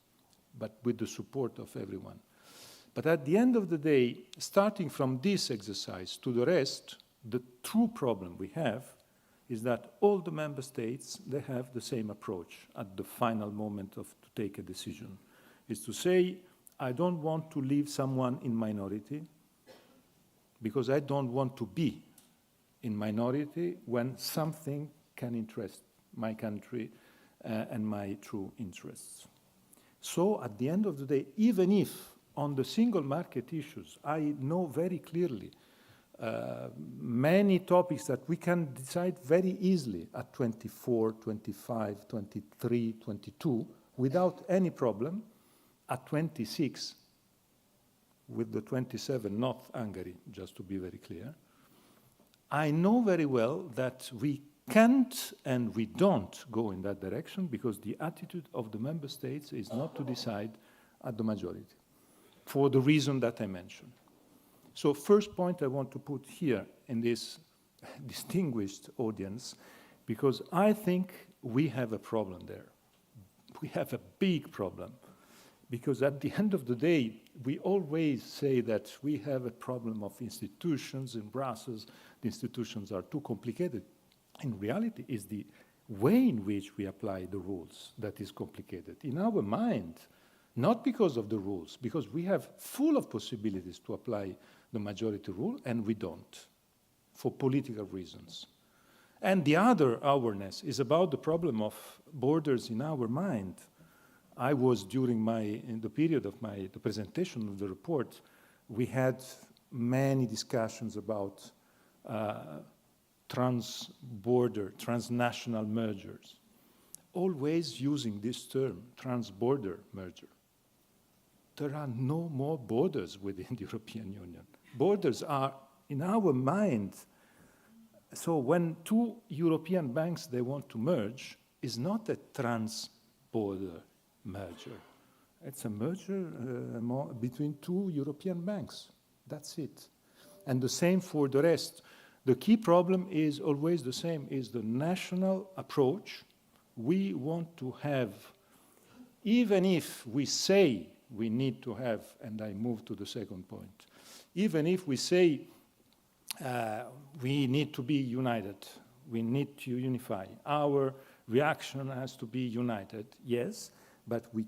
Speaker 2: but with the support of everyone. But at the end of the day, starting from this exercise to the rest, the true problem we have is that all the member states, they have the same approach at the final moment to take a decision. Is to say, I don't want to leave someone in minority because I don't want to be in minority when something can interest my country and my true interests. So at the end of the day, even if on the single market issues, I know very clearly many topics that we can decide very easily at 24, 25, 23, 22, without any problem, at 26, with the 27, not Hungary, just to be very clear, I know very well that we can't and we don't go in that direction because the attitude of the member states is not to decide at the majority, for the reason that I mentioned. So first point I want to put here in this distinguished audience, because I think we have a problem there. We have a big problem, because at the end of the day, we always say that we have a problem of institutions in Brussels. The institutions are too complicated. In reality, it's the way in which we apply the rules that is complicated. In our mind, Not because of the rules, because we have full of possibilities to apply the majority rule, and we don't, for political reasons. And the other awareness is about the problem of borders in our mind. I was, in the period of the presentation of the report, we had many discussions about trans-border, transnational mergers, always using this term, trans-border merger. There are no more borders within the European Union. Borders are in our mind. So when two European banks, they want to merge, it's not a trans-border merger. It's a merger between two European banks. That's it. And the same for the rest. The key problem is always the same, is the national approach. We want to have, even if we say we need to have, and I move to the second point, even if we say we need to be united, we need to unify, our reaction has to be united, yes, but we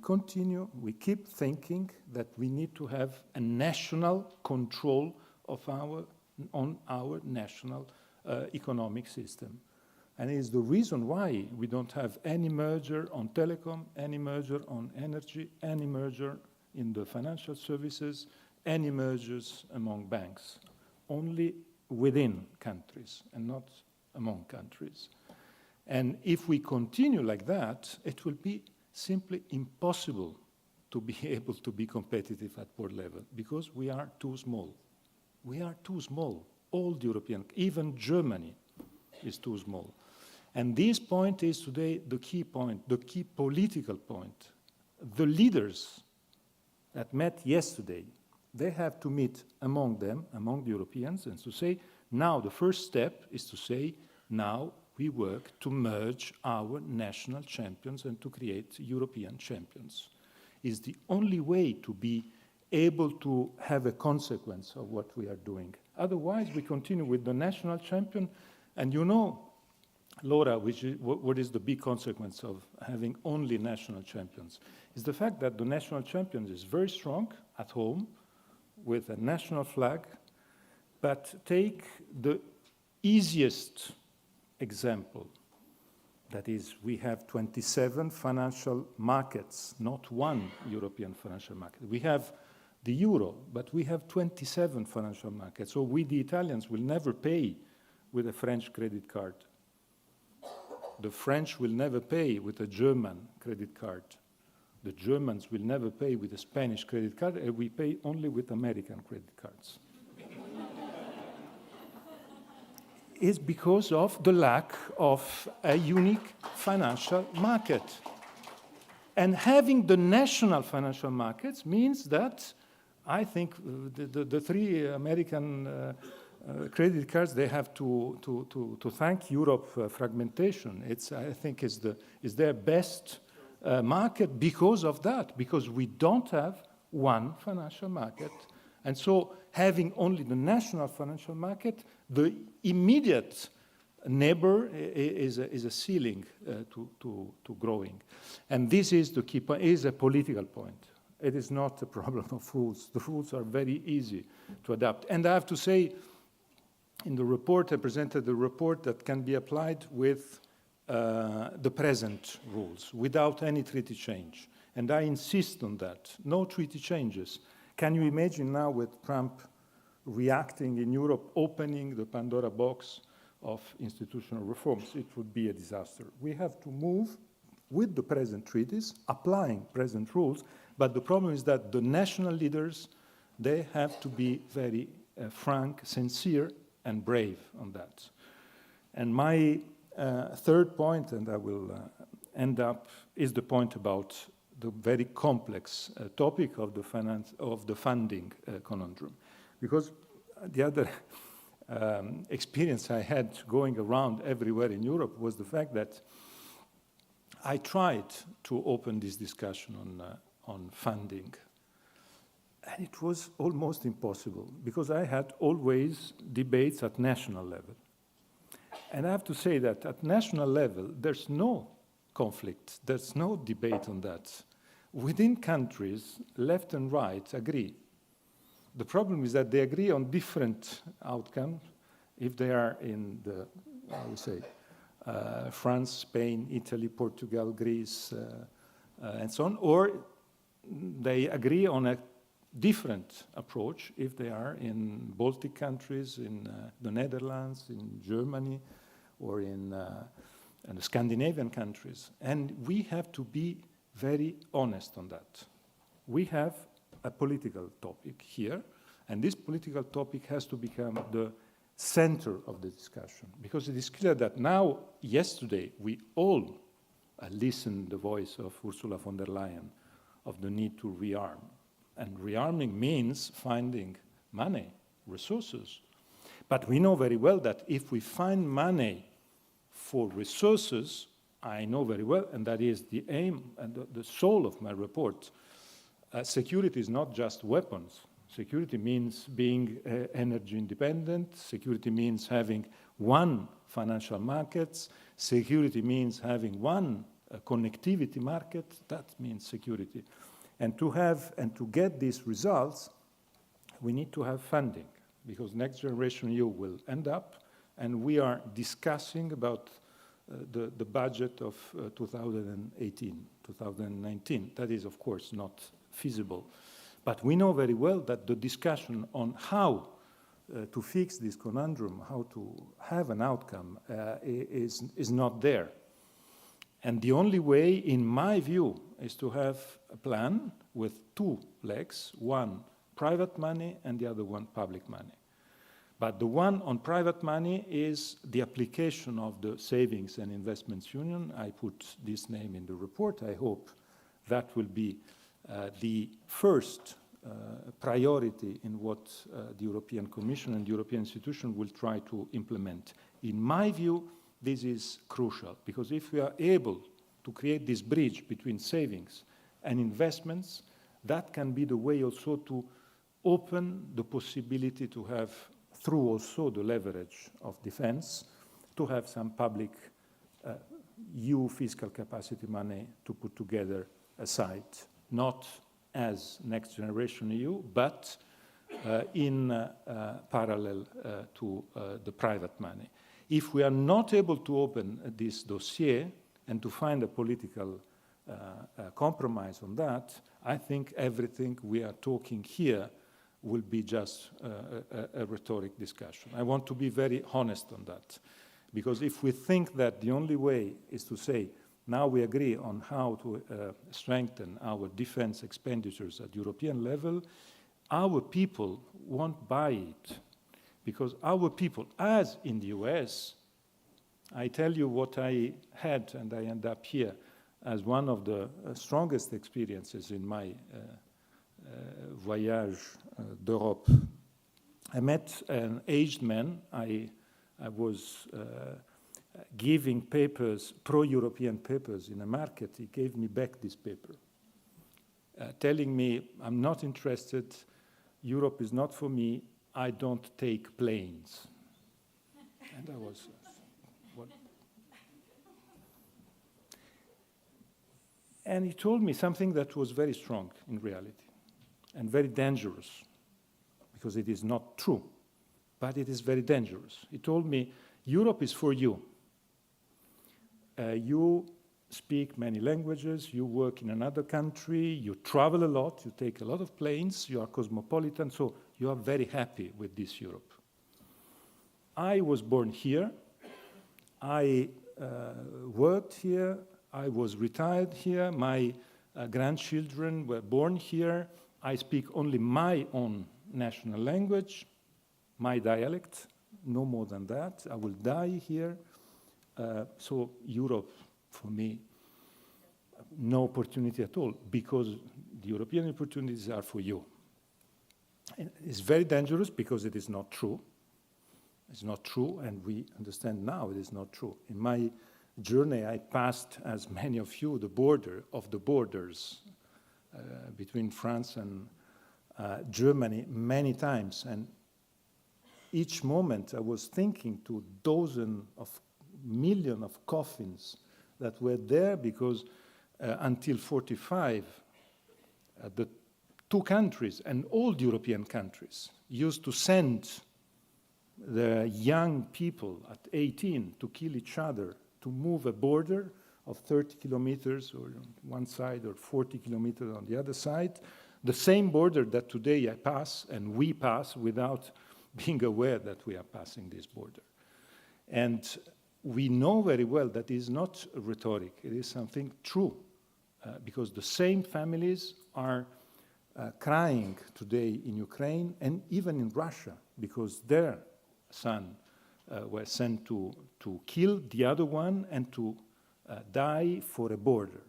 Speaker 2: keep thinking that we need to have a national control of on our national economic system. And it's the reason why we don't have any merger on telecom, any merger on energy, any merger in the financial services, any mergers among banks, only within countries and not among countries. And if we continue like that, it will be simply impossible to be able to be competitive at world level because we are too small. We are too small. All the European, even Germany is too small. And this point is today the key point, the key political point. The leaders that met yesterday, they have to meet among them, among the Europeans, and to say, now the first step is to say, now we work to merge our national champions and to create European champions. It's the only way to be able to have a consequence of what we are doing. Otherwise, we continue with the national champion, and you know, Laura, what is the big consequence of having only national champions? Is the fact that the national champion is very strong at home with a national flag, but take the easiest example. That is, we have 27 financial markets, not one European financial market. We have the euro, but we have 27 financial markets. So we, the Italians, will never pay with a French credit card. The French will never pay with a German credit card. The Germans will never pay with a Spanish credit card, and we pay only with American credit cards. It's because of the lack of a unique financial market. And having the national financial markets means that I think the three American credit cards, they have to thank Europe fragmentation. I think is their best market because of that, because we don't have one financial market. And so having only the national financial market, the immediate neighbor is a ceiling to growing. And this is the key point, is a political point. It is not a problem of rules. The rules are very easy to adapt. And I have to say, in the report, I presented a report that can be applied with the present rules, without any treaty change. And I insist on that. No treaty changes. Can you imagine now with Trump reacting in Europe, opening the Pandora box of institutional reforms? It would be a disaster. We have to move with the present treaties, applying present rules, but the problem is that the national leaders, they have to be very frank, sincere, and brave on that. And my third point, and I will end up, is the point about the very complex topic of the funding conundrum. Because the other experience I had going around everywhere in Europe was the fact that I tried to open this discussion on funding, and it was almost impossible because I had always debates at national level. And I have to say that at national level, there's no conflict, there's no debate on that. within countries, left and right agree. The problem is that they agree on different outcomes if they are in the, I would say, France, Spain, Italy, Portugal, Greece, and so on, or they agree on a different approach if they are in Baltic countries, in the Netherlands, in Germany, or in the Scandinavian countries. And we have to be very honest on that. We have a political topic here, and this political topic has to become the center of the discussion, because it is clear that now, yesterday, we all listened to the voice of Ursula von der Leyen of the need to rearm. And rearming means finding money, resources. But we know very well that if we find money for resources, I know very well, and that is the aim and the soul of my report, security is not just weapons. Security means being energy independent. Security means having one financial market. Security means having one connectivity market. That means security. And to have and to get these results, we need to have funding, because Next Generation EU will end up, and we are discussing about the budget of 2018, 2019. That is, of course, not feasible. But we know very well that the discussion on how to fix this conundrum, how to have an outcome, is not there. And the only way, in my view, is to have a plan with two legs, one private money and the other one public money. But the one on private money is the application of the Savings and Investments Union. I put this name in the report. I hope that will be the first priority in what the European Commission and the European institution will try to implement. In my view, this is crucial, because if we are able to create this bridge between savings and investments, that can be the way also to open the possibility to have, through also the leverage of defense, to have some public EU fiscal capacity money to put together aside, not as Next Generation EU, but in parallel to the private money. If we are not able to open this dossier and to find a political compromise on that, I think everything we are talking here will be just a rhetoric discussion. I want to be very honest on that, because if we think that the only way is to say, now we agree on how to strengthen our defense expenditures at European level, our people won't buy it. Because our people, as in the US, I tell you what I had, and I end up here, as one of the strongest experiences in my voyage d'Europe. I met an aged man. I was giving papers, pro-European papers in a market. He gave me back this paper, telling me, I'm not interested, Europe is not for me, I don't take planes. And I was, what? And he told me something that was very strong in reality and very dangerous, because it is not true, but it is very dangerous. He told me, Europe is for you. You speak many languages, you work in another country, you travel a lot, you take a lot of planes, you are cosmopolitan, so you are very happy with this Europe. I was born here, I worked here, I was retired here, my grandchildren were born here, I speak only my own national language, my dialect, no more than that, I will die here. So Europe, for me, no opportunity at all, because the European opportunities are for you. And it's very dangerous because it is not true. It's not true, and we understand now it is not true. In my journey, I passed, as many of you, the border of the borders between France and Germany many times, and each moment I was thinking to dozens of millions of coffins that were there because until 45, the two countries and all European countries used to send the young people at 18 to kill each other, to move a border of 30 kilometers or on one side or 40 kilometers on the other side, the same border that today I pass and we pass without being aware that we are passing this border. And we know very well that it is not rhetoric, it is something true, because the same families are crying today in Ukraine and even in Russia, because their son were sent to kill the other one and to die for a border.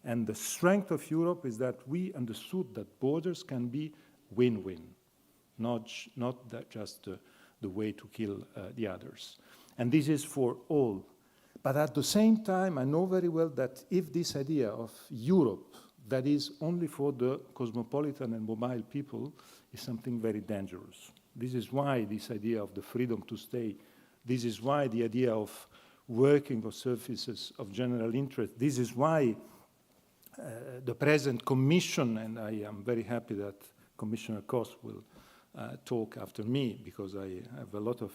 Speaker 2: And the strength of Europe is that we understood that borders can be win-win, not just the way to kill the others. And this is for all. But at the same time, I know very well that if this idea of Europe that is only for the cosmopolitan and mobile people is something very dangerous. This is why this idea of the freedom to stay, this is why the idea of working on services of general interest, this is why the present Commission, and I am very happy that Commissioner Kos will talk after me, because I have a lot of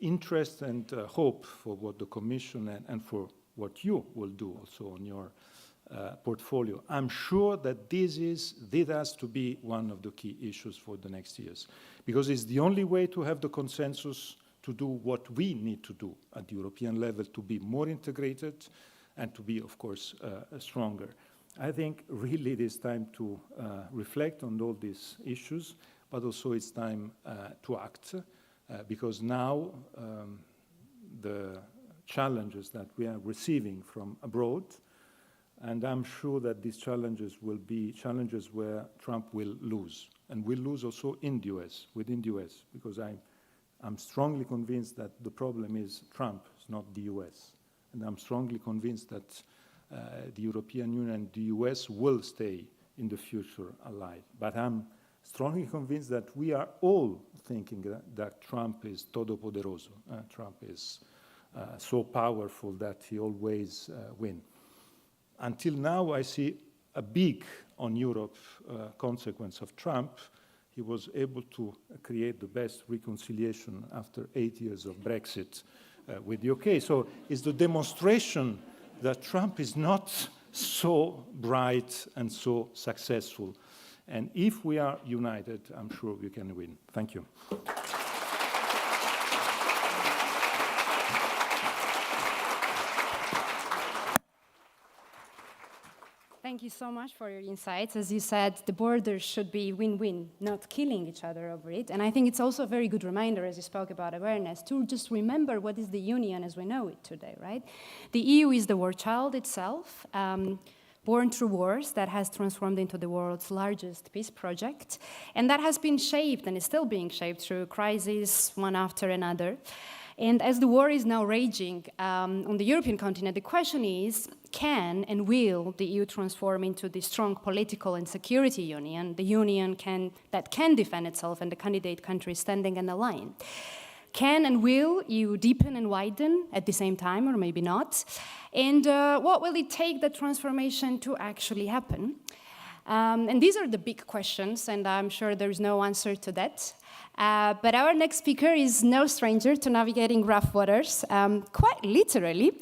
Speaker 2: interest and hope for what the Commission and for what you will do also on your portfolio. I'm sure that this has to be one of the key issues for the next years, because it's the only way to have the consensus to do what we need to do at the European level to be more integrated and to be, of course, stronger. I think really it is time to reflect on all these issues, but also it's time to act, because now the challenges that we are receiving from abroad, and I'm sure that these challenges will be challenges where Trump will lose, and will lose also in the US, within the US, because I'm strongly convinced that the problem is Trump, it's not the US. And I'm strongly convinced that the European Union and the US will stay in the future allied. But I'm strongly convinced that we are all thinking that Trump is todopoderoso. Trump is so powerful that he always wins. Until now, I see a big on Europe consequence of Trump. He was able to create the best reconciliation after 8 years of Brexit with the UK. So it's the demonstration that Trump is not so bright and so successful. And if we are united, I'm sure we can win. Thank you.
Speaker 9: Thank you so much for your insights. As you said, the borders should be win-win, not killing each other over it. And I think it's also a very good reminder, as you spoke about awareness, to just remember what is the Union as we know it today, right? The EU is the war child itself, born through wars, that has transformed into the world's largest peace project. And that has been shaped and is still being shaped through crises, one after another. And as the war is now raging on the European continent, the question is, can and will the EU transform into the strong political and security union, the union that can defend itself and the candidate countries standing in a line? Can and will EU deepen and widen at the same time, or maybe not? And what will it take the transformation to actually happen? And these are the big questions, and I'm sure there's no answer to that. But our next speaker is no stranger to navigating rough waters, quite literally.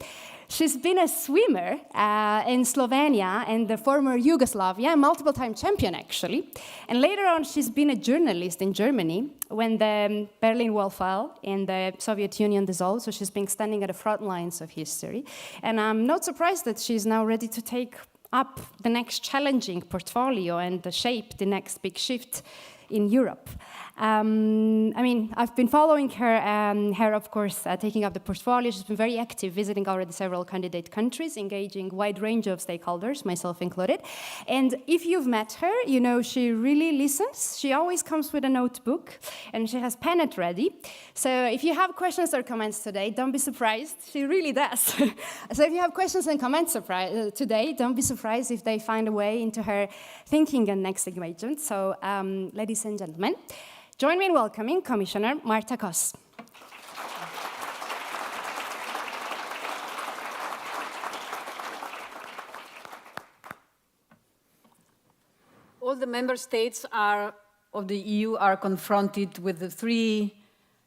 Speaker 9: She's been a swimmer in Slovenia and the former Yugoslavia, multiple-time champion, actually. And later on, she's been a journalist in Germany when the Berlin Wall fell and the Soviet Union dissolved, so she's been standing at the front lines of history. And I'm not surprised that she's now ready to take up the next challenging portfolio and shape the next big shift in Europe. I mean, I've been following her, of course, taking up the portfolio. She's been very active, visiting already several candidate countries, engaging a wide range of stakeholders, myself included. And if you've met her, you know she really listens. She always comes with a notebook, and she has pen at ready. So if you have questions or comments today, don't be surprised. She really does. So if you have questions and comments today, don't be surprised if they find a way into her thinking and next engagement. So, ladies and gentlemen, join me in welcoming Commissioner Marta Kos.
Speaker 10: the member states of the EU are confronted with the three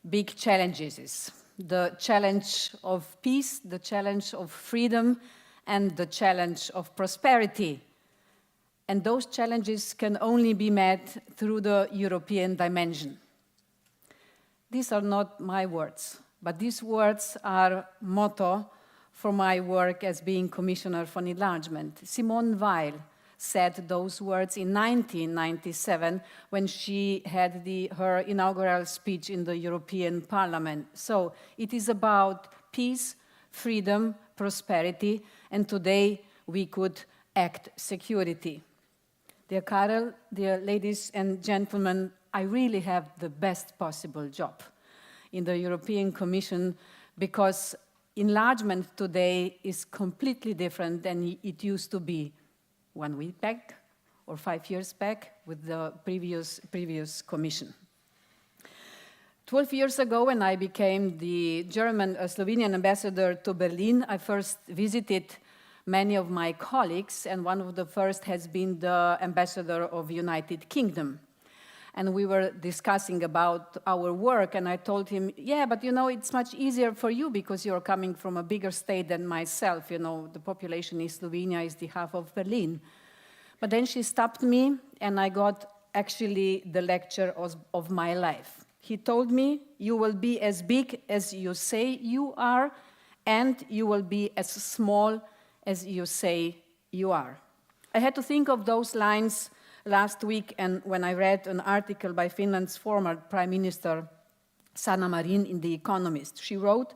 Speaker 10: big challenges: the challenge of peace, the challenge of freedom, and the challenge of prosperity. And those challenges can only be met through the European dimension. These are not my words, but these words are motto for my work as being Commissioner for Enlargement. Simone Weil said those words in 1997 when she had her inaugural speech in the European Parliament. So it is about peace, freedom, prosperity, and today we could act security. Dear Karel, dear ladies and gentlemen, I really have the best possible job in the European Commission because enlargement today is completely different than it used to be 1 week back or 5 years back with the previous Commission. 12 years ago, when I became the Slovenian ambassador to Berlin, I first visited many of my colleagues, and one of the first has been the ambassador of United Kingdom. And we were discussing about our work, and I told him, yeah, but you know, it's much easier for you because you're coming from a bigger state than myself. You know, the population in Slovenia is the half of Berlin. But then she stopped me, and I got actually the lecture of my life. He told me, you will be as big as you say you are, and you will be as small as you say you are. I had to think of those lines last week, and when I read an article by Finland's former Prime Minister, Sanna Marin, in The Economist. She wrote,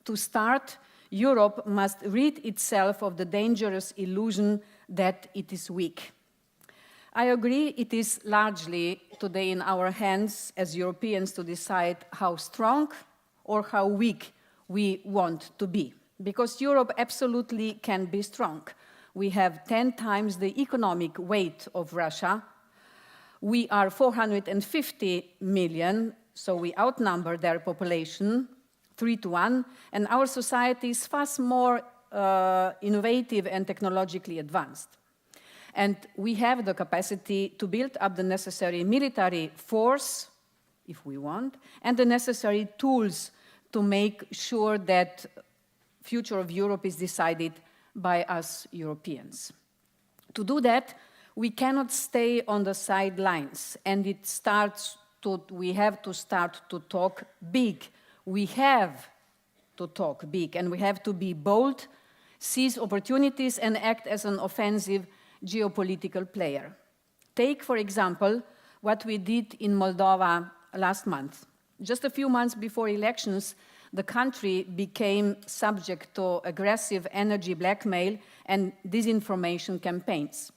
Speaker 10: to start, Europe must rid itself of the dangerous illusion that it is weak. I agree it is largely today in our hands as Europeans to decide how strong or how weak we want to be. Because Europe absolutely can be strong. We have 10 times the economic weight of Russia. We are 450 million, so we outnumber their population 3-1, and our society is far more innovative and technologically advanced. And we have the capacity to build up the necessary military force, if we want, and the necessary tools to make sure that future of Europe is decided by us Europeans. To do that, we cannot stay on the sidelines, and we have to start to talk big. We have to talk big, and we have to be bold, seize opportunities, and act as an offensive geopolitical player. Take, for example, what we did in Moldova last month. Just a few months before elections, the country became subject to aggressive energy blackmail and disinformation campaigns.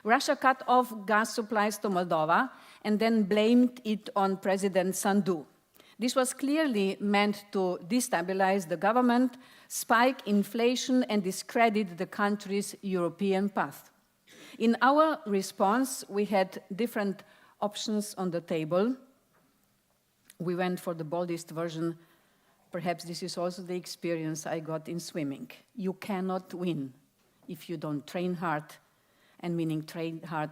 Speaker 10: Russia cut off gas supplies to Moldova and then blamed it on President Sandu. This was clearly meant to destabilize the government, spike inflation, and discredit the country's European path. In our response, we had different options on the table. We went for the boldest version. Perhaps this is also the experience I got in swimming. You cannot win if you don't train hard, and meaning train hard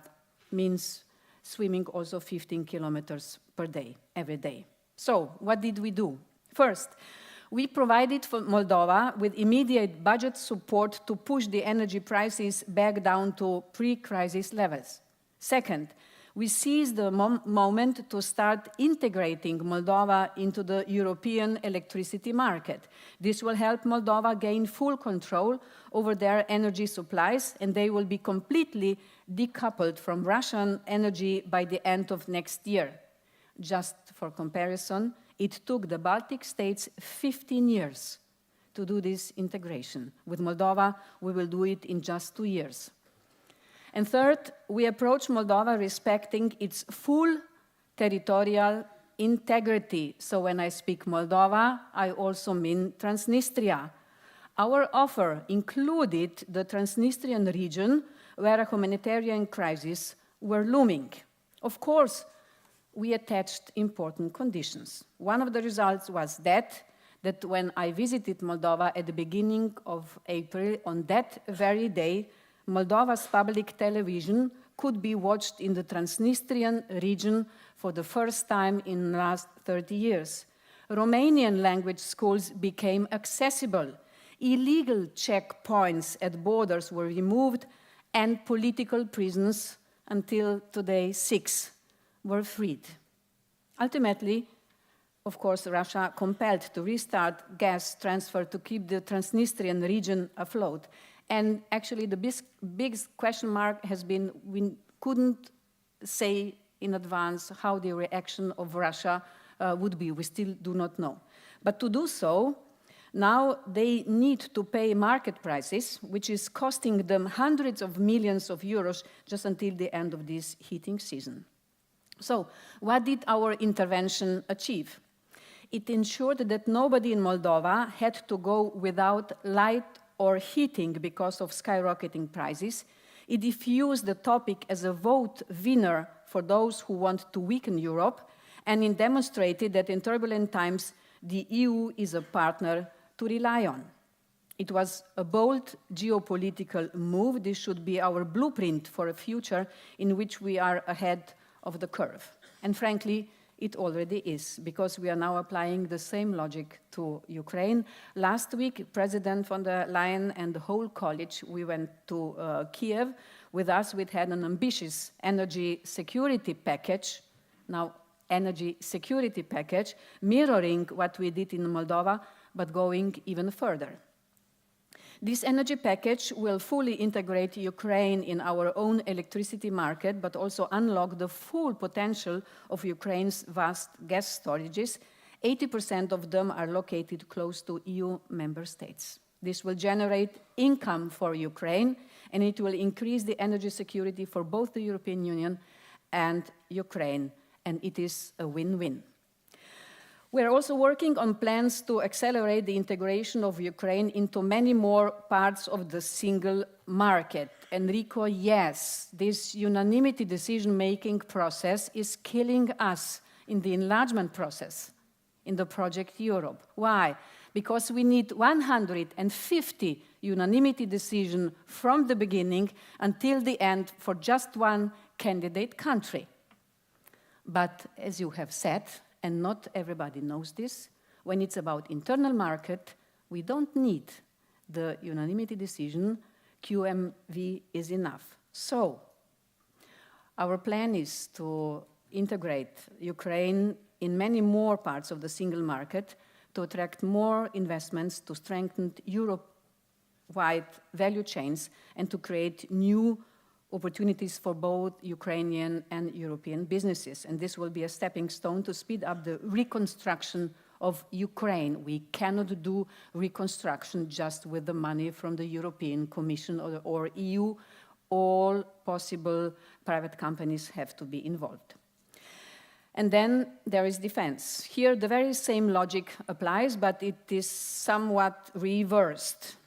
Speaker 10: means swimming also 15 kilometers per day, every day. So what did we do? First, we provided for Moldova with immediate budget support to push the energy prices back down to pre-crisis levels. Second, we seized the moment to start integrating Moldova into the European electricity market. This will help Moldova gain full control over their energy supplies, and they will be completely decoupled from Russian energy by the end of next year. Just for comparison, it took the Baltic states 15 years to do this integration. With Moldova, we will do it in just 2 years. And third, we approach Moldova respecting its full territorial integrity. So when I speak Moldova, I also mean Transnistria. Our offer included the Transnistrian region, where a humanitarian crisis were looming. Of course, we attached important conditions. One of the results was that when I visited Moldova at the beginning of April, on that very day, Moldova's public television could be watched in the Transnistrian region for the first time in the last 30 years. Romanian language schools became accessible. Illegal checkpoints at borders were removed, and political prisoners, until today 6, were freed. Ultimately, of course, Russia compelled to restart gas transfer to keep the Transnistrian region afloat. And actually, the biggest question mark has been we couldn't say in advance how the reaction of Russia would be. We still do not know. But to do so, now they need to pay market prices, which is costing them hundreds of millions of euros just until the end of this heating season. So, what did our intervention achieve? It ensured that nobody in Moldova had to go without light or heating because of skyrocketing prices. It diffused the topic as a vote winner for those who want to weaken Europe, and it demonstrated that in turbulent times, the EU is a partner to rely on. It was a bold geopolitical move. This should be our blueprint for a future in which we are ahead of the curve. And frankly, it already is, because we are now applying the same logic to Ukraine. Last week, President von der Leyen and the whole college, we went to Kiev. With us, we had an ambitious energy security package, now energy security package, mirroring what we did in Moldova, but going even further. This energy package will fully integrate Ukraine in our own electricity market, but also unlock the full potential of Ukraine's vast gas storages. 80% of them are located close to EU member states. This will generate income for Ukraine, and it will increase the energy security for both the European Union and Ukraine, and it is a win-win. We are also working on plans to accelerate the integration of Ukraine into many more parts of the single market. Enrico, yes, this unanimity decision-making process is killing us in the enlargement process, in the project Europe. Why? Because we need 150 unanimity decisions from the beginning until the end for just one candidate country. But as you have said, and not everybody knows this, when it's about internal market, we don't need the unanimity decision. QMV is enough. So, our plan is to integrate Ukraine in many more parts of the single market, to attract more investments, to strengthen Europe-wide value chains, and to create new opportunities for both Ukrainian and European businesses. And this will be a stepping stone to speed up the reconstruction of Ukraine. We cannot do reconstruction just with the money from the European Commission or EU. All possible private companies have to be involved. And then there is defense. Here the very same logic applies, but it is somewhat reversed.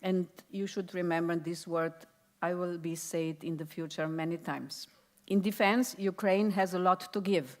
Speaker 10: And you should remember this word. I will be said in the future many times. In defense, Ukraine has a lot to give.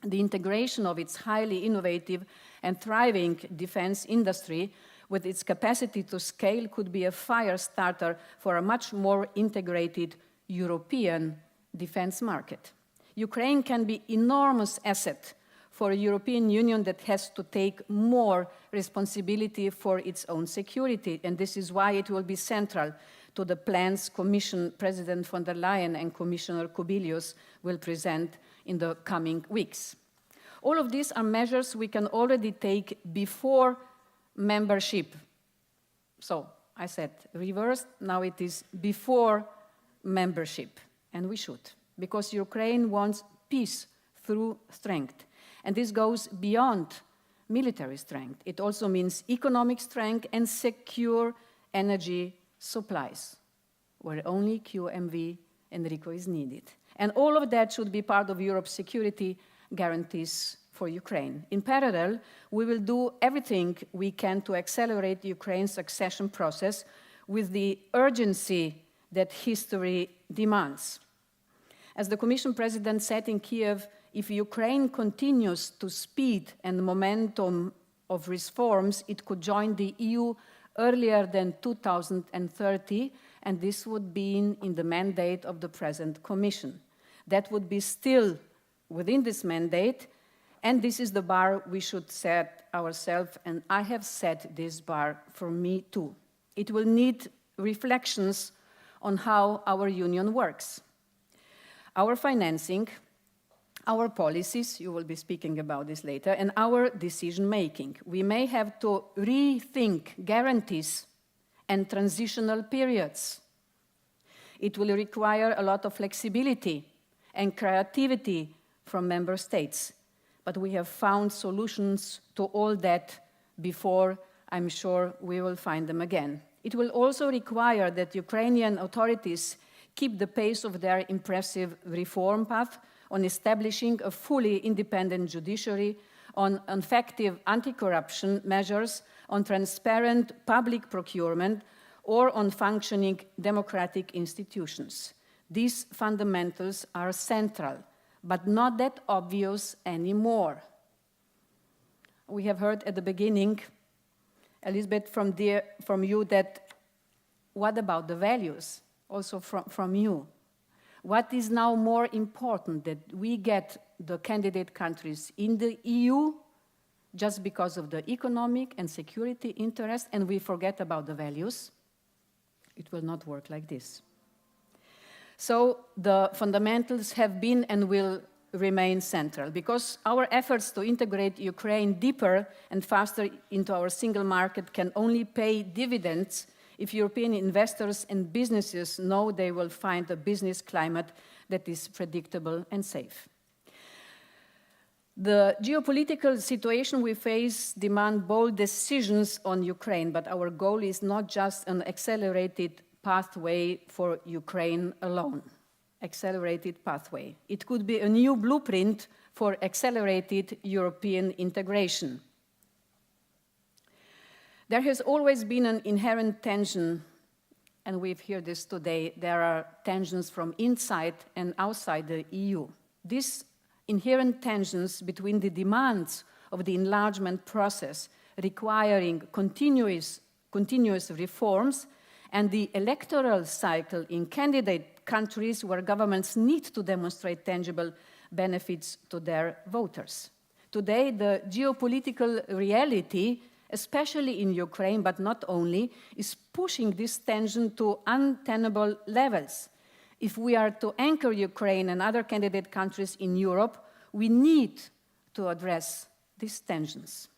Speaker 10: The integration of its highly innovative and thriving defense industry with its capacity to scale could be a fire starter for a much more integrated European defense market. Ukraine can be an enormous asset for a European Union that has to take more responsibility for its own security, and this is why it will be central to the plans Commission President von der Leyen and Commissioner Kubilius will present in the coming weeks. All of these are measures we can already take before membership. So, I said reversed, now it is before membership, and we should, because Ukraine wants peace through strength. And this goes beyond military strength. It also means economic strength and secure energy supplies, where only QMV, Enrico, is needed. And all of that should be part of Europe's security guarantees for Ukraine. In parallel, we will do everything we can to accelerate Ukraine's accession process with the urgency that history demands. As the Commission President said in Kiev, if Ukraine continues to speed and momentum of reforms, it could join the EU earlier than 2030, and this would be in the mandate of the present Commission. That would be still within this mandate, and this is the bar we should set ourselves, and I have set this bar for me too. It will need reflections on how our union works. Our financing, our policies, you will be speaking about this later, and our decision-making. We may have to rethink guarantees and transitional periods. It will require a lot of flexibility and creativity from member states. But we have found solutions to all that before. I'm sure we will find them again. It will also require that Ukrainian authorities keep the pace of their impressive reform path on establishing a fully independent judiciary, on effective anti-corruption measures, on transparent public procurement, or on functioning democratic institutions. These fundamentals are central, but not that obvious anymore. We have heard at the beginning, Elizabeth, from you that what about the values? Also from you. What is now more important, that we get the candidate countries in the EU just because of the economic and security interest, and we forget about the values? It will not work like this. So the fundamentals have been and will remain central, because our efforts to integrate Ukraine deeper and faster into our single market can only pay dividends if European investors and businesses know they will find a business climate that is predictable and safe. The geopolitical situation we face demands bold decisions on Ukraine, but our goal is not just an accelerated pathway for Ukraine alone. Accelerated pathway. It could be a new blueprint for accelerated European integration. There has always been an inherent tension, and we've heard this today. There are tensions from inside and outside the EU. These inherent tensions between the demands of the enlargement process requiring continuous reforms and the electoral cycle in candidate countries where governments need to demonstrate tangible benefits to their voters. Today, the geopolitical reality, especially in Ukraine, but not only, is pushing this tension to untenable levels. If we are to anchor Ukraine and other candidate countries in Europe, we need to address these tensions.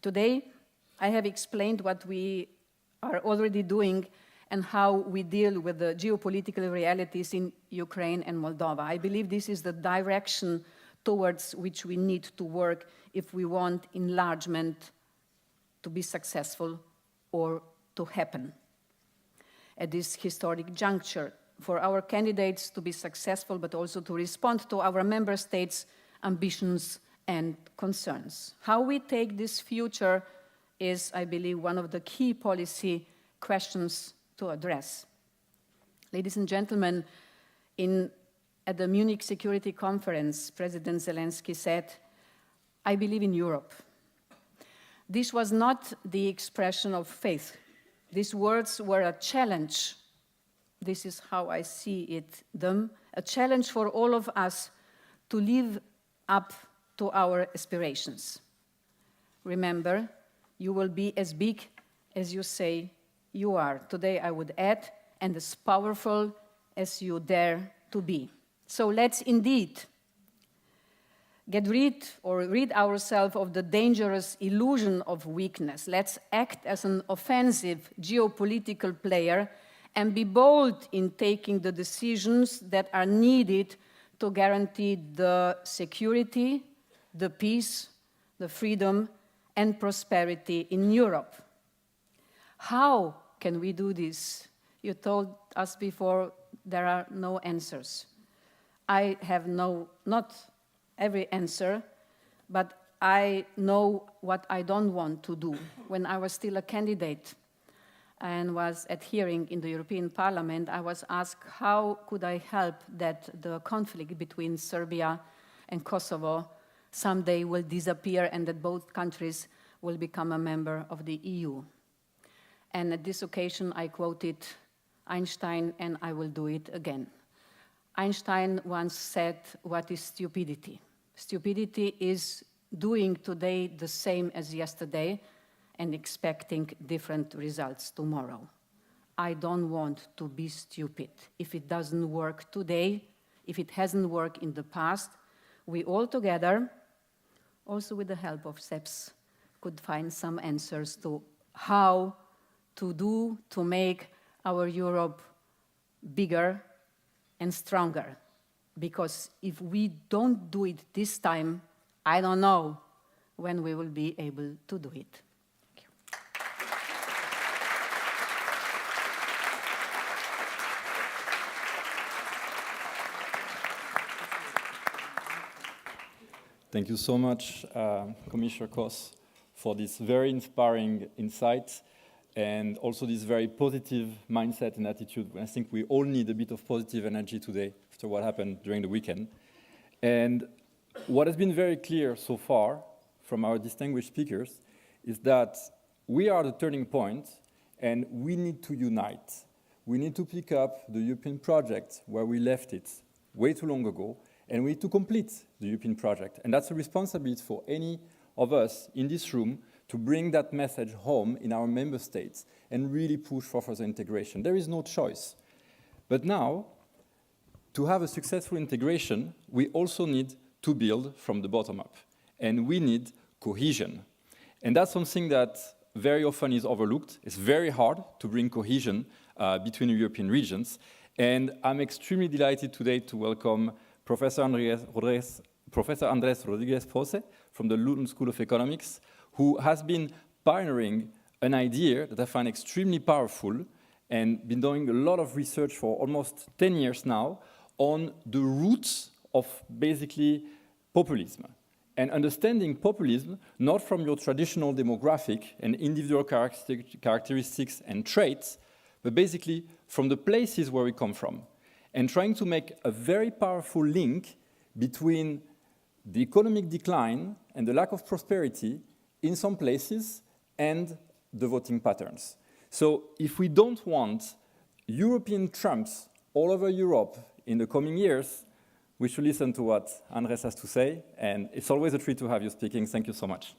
Speaker 10: Today, I have explained what we are already doing and how we deal with the geopolitical realities in Ukraine and Moldova. I believe this is the direction towards which we need to work if we want enlargement to be successful or to happen. At this historic juncture, for our candidates to be successful, but also to respond to our member states' ambitions and concerns. How we take this future is, I believe, one of the key policy questions to address. Ladies and gentlemen, at the Munich Security Conference, President Zelensky said, "I believe in Europe." This was not the expression of faith. These words were a challenge. This is how I see them, a challenge for all of us to live up to our aspirations. Remember, you will be as big as you say you are. Today, I would add, and as powerful as you dare to be. So let's indeed get rid ourselves of the dangerous illusion of weakness. Let's act as an offensive geopolitical player and be bold in taking the decisions that are needed to guarantee the security, the peace, the freedom, and prosperity in Europe. How can we do this? You told us before there are no answers. I have not every answer, but I know what I don't want to do. When I was still a candidate and was at hearing in the European Parliament, I was asked how could I help that the conflict between Serbia and Kosovo someday will disappear and that both countries will become a member of the EU. And at this occasion, I quoted Einstein, and I will do it again. Einstein once said, what is stupidity? Stupidity is doing today the same as yesterday and expecting different results tomorrow. I don't want to be stupid. If it doesn't work today, if it hasn't worked in the past, we all together, also with the help of CEPS, could find some answers to how to make our Europe bigger and stronger. Because if we don't do it this time, I don't know when we will be able to do it. Thank you.
Speaker 11: Thank you so much, Commissioner Kos, for this very inspiring insight and also this very positive mindset and attitude. I think we all need a bit of positive energy today after what happened during the weekend. And what has been very clear so far from our distinguished speakers is that we are the turning point and we need to unite. We need to pick up the European project where we left it way too long ago, and we need to complete the European project. And that's a responsibility for any of us in this room to bring that message home in our member states and really push for further integration. There is no choice. But now, to have a successful integration, we also need to build from the bottom up. And we need cohesion. And that's something that very often is overlooked. It's very hard to bring cohesion between European regions. And I'm extremely delighted today to welcome Professor Andrés Rodriguez-Pose from the Luton School of Economics, who has been pioneering an idea that I find extremely powerful and been doing a lot of research for almost 10 years now on the roots of basically populism. And understanding populism not from your traditional demographic and individual characteristics and traits, but basically from the places where we come from. And trying to make a very powerful link between the economic decline and the lack of prosperity in some places and the voting patterns. So if we don't want European Trumps all over Europe in the coming years, we should listen to what Andrés has to say, and it's always a treat to have you speaking. Thank you so much.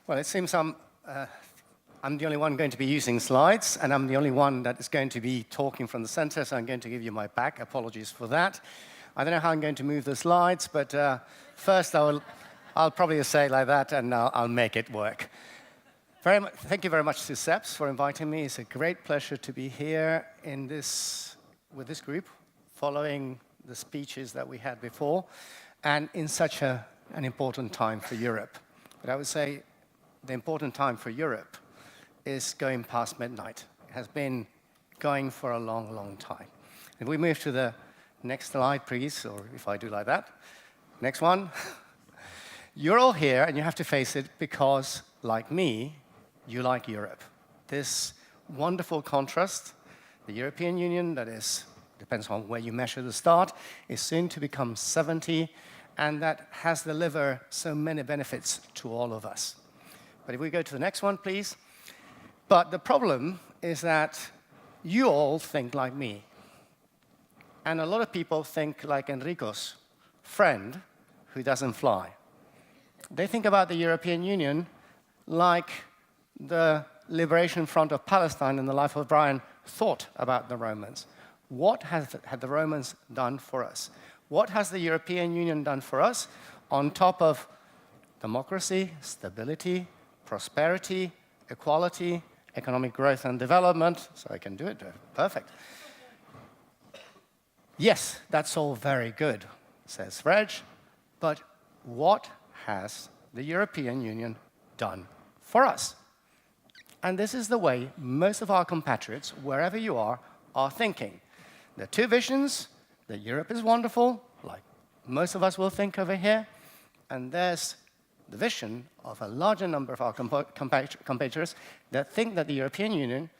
Speaker 1: Well, it seems I'm the only one going to be using slides, and I'm the only one that is going to be talking from the center, so I'm going to give you my back. Apologies for that. I don't know how I'm going to move the slides, but first I'll probably say it like that, and I'll make it work. Thank you very much to CEPS for inviting me. It's a great pleasure to be here with this group, following the speeches that we had before, and in such an important time for Europe. But I would say the important time for Europe is going past midnight. It has been going for a long, long time. If we move to the next slide, please, or if I do like that. Next one. You're all here, and you have to face it because, like me, you like Europe. This wonderful contrast, the European Union, that is, depends on where you measure the start, is soon to become 70, and that has delivered so many benefits to all of us. But if we go to the next one, please. But the problem is that you all think like me. And a lot of people think like Enrico's friend who doesn't fly. They think about the European Union like the Liberation Front of Palestine in the life of Brian thought about the Romans. What had the Romans done for us? What has the European Union done for us on top of democracy, stability, prosperity, equality, economic growth and development? So I can do it. Perfect. Yes, that's all very good, says Reg, but what has the European Union done for us? And this is the way most of our compatriots, wherever you are thinking. There are two visions, that Europe is wonderful, like most of us will think over here, and there's the vision of a larger number of our compatriots that think that the European Union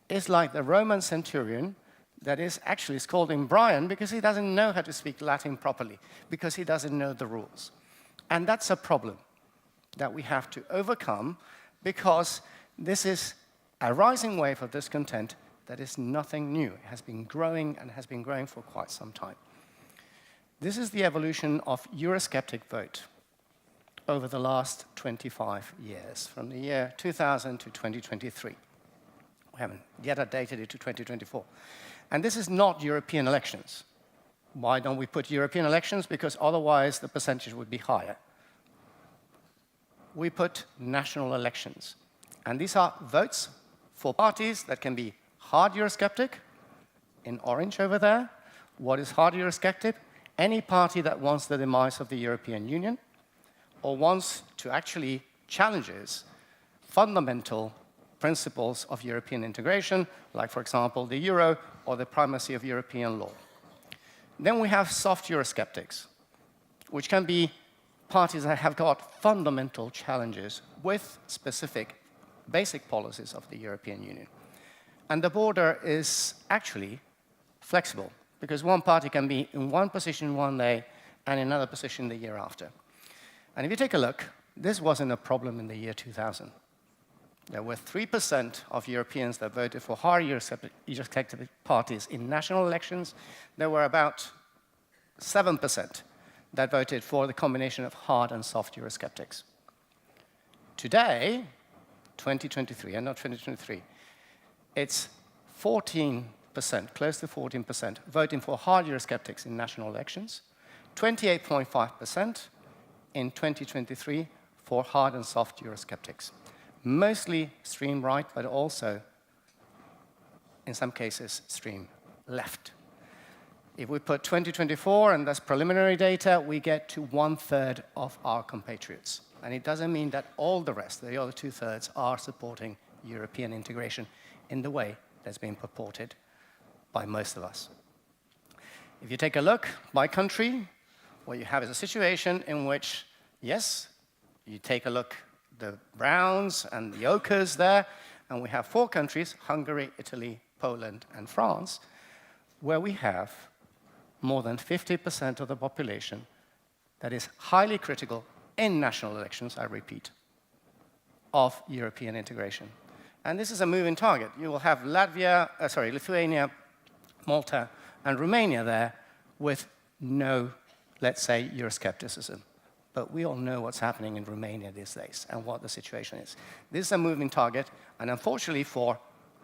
Speaker 1: is like the Roman centurion that is actually scolding Brian because he doesn't know how to speak Latin properly, because he doesn't know the rules. And that's a problem. that we have to overcome, because this is a rising wave of discontent that is nothing new. It has been growing and has been growing for quite some time. This is the evolution of Eurosceptic vote over the last 25 years, from the year 2000 to 2023. We haven't yet updated it to 2024. And this is not European elections. Why don't we put European elections? Because otherwise the percentage would be higher. We put national elections. And these are votes for parties that can be hard Eurosceptic, in orange over there. What is hard Eurosceptic? Any party that wants the demise of the European Union, or wants to actually challenges fundamental principles of European integration, like, for example, the euro or the primacy of European law. Then we have soft Eurosceptics, which can be parties that have got fundamental challenges with specific basic policies of the European Union. And the border is actually flexible, because one party can be in one position one day and in another position the year after. And if you take a look, this wasn't a problem in the year 2000. There were 3% of Europeans that voted for hard Eurosceptic parties in national elections. There were about 7% that voted for the combination of hard and soft Eurosceptics. Today, 2023, and not 2023, it's 14%, close to 14%, voting for hard Eurosceptics in national elections, 28.5% in 2023 for hard and soft Eurosceptics. Mostly extreme right, but also, in some cases, extreme left. If we put 2024, and that's preliminary data, we get to 1/3 of our compatriots. And it doesn't mean that all the rest, the other 2/3, are supporting European integration in the way that's been purported by most of us. If you take a look by country, what you have is a situation in which, yes, you take a look the browns and the ochres there, and we have 4 countries, Hungary, Italy, Poland, and France, where we have more than 50% of the population that is highly critical in national elections, I repeat, of European integration. And this is a moving target. You will have Lithuania, Malta, and Romania there with no, let's say, Euroscepticism. But we all know what's happening in Romania these days and what the situation is. This is a moving target, and unfortunately for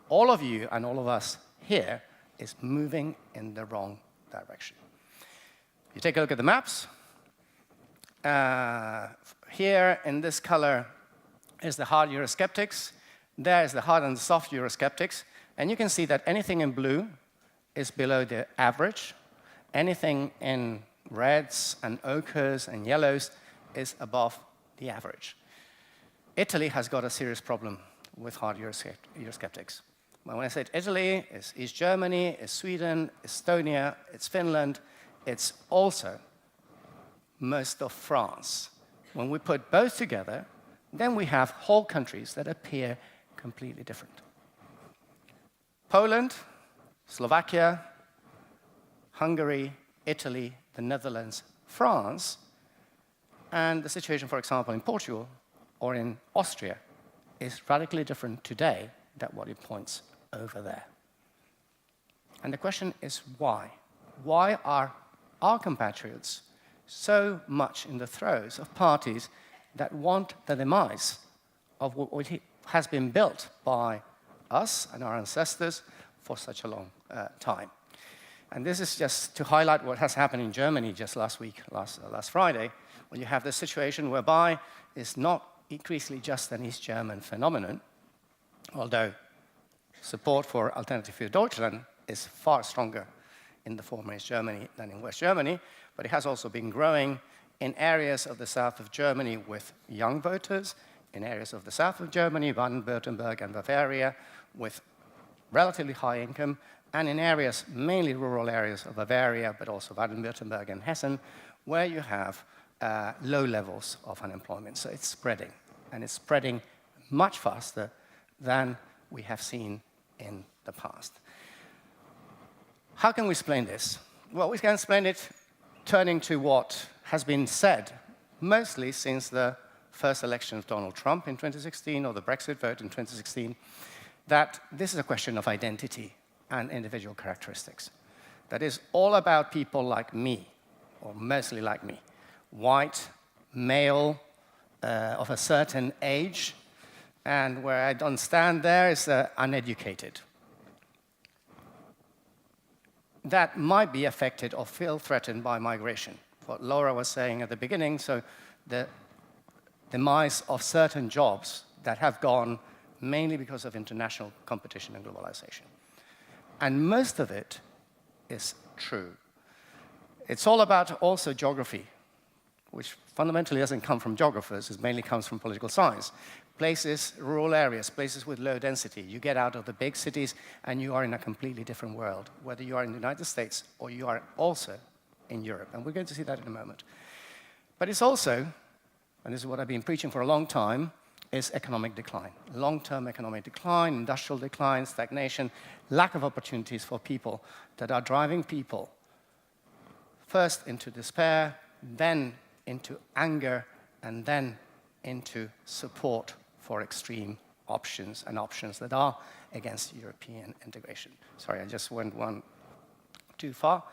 Speaker 1: all of you and all of us here, it's moving in the wrong direction. You take a look at the maps. Here in this color is the hard Eurosceptics. There is the hard and soft Eurosceptics. And you can see that anything in blue is below the average. Anything in reds and ochres and yellows is above the average. Italy has got a serious problem with hard Eurosceptics. When I said Italy, it's East Germany, it's Sweden, Estonia, it's Finland, it's also most of France. When we put both together, then we have whole countries that appear completely different. Poland, Slovakia, Hungary, Italy, the Netherlands, France, and the situation, for example, in Portugal or in Austria is radically different today than what it points over there. And the question is why? Why are our compatriots so much in the throes of parties that want the demise of what has been built by us and our ancestors for such a long time? And this is just to highlight what has happened in Germany just last week, last Friday, when you have this situation whereby it's not increasingly just an East German phenomenon, although support for Alternative für Deutschland is far stronger in the former East Germany than in West Germany, but it has also been growing in areas of the south of Germany with young voters, in areas of the south of Germany, Baden-Württemberg and Bavaria, with relatively high income, and in areas, mainly rural areas of Bavaria, but also Baden-Württemberg and Hessen, where you have low levels of unemployment. So it's spreading, and it's spreading much faster than we have seen in the past. How can we explain this? Well, we can explain it turning to what has been said, mostly since the first election of Donald Trump in 2016 or the Brexit vote in 2016, that this is a question of identity and individual characteristics. That is all about people like me, or mostly like me, white, male, of a certain age, and where I don't stand there is uneducated. That might be affected or feel threatened by migration. What Laura was saying at the beginning, so the demise of certain jobs that have gone mainly because of international competition and globalization. And most of it is true. It's all about also geography, which fundamentally doesn't come from geographers, it mainly comes from political science. Places, rural areas, places with low density, you get out of the big cities and you are in a completely different world, whether you are in the United States or you are also in Europe. And we're going to see that in a moment. But it's also, and this is what I've been preaching for a long time, is economic decline. Long-term economic decline, industrial decline, stagnation, lack of opportunities for people that are driving people first into despair, then into anger, and then into support for extreme options and options that are against European integration. Sorry, I just went one too far.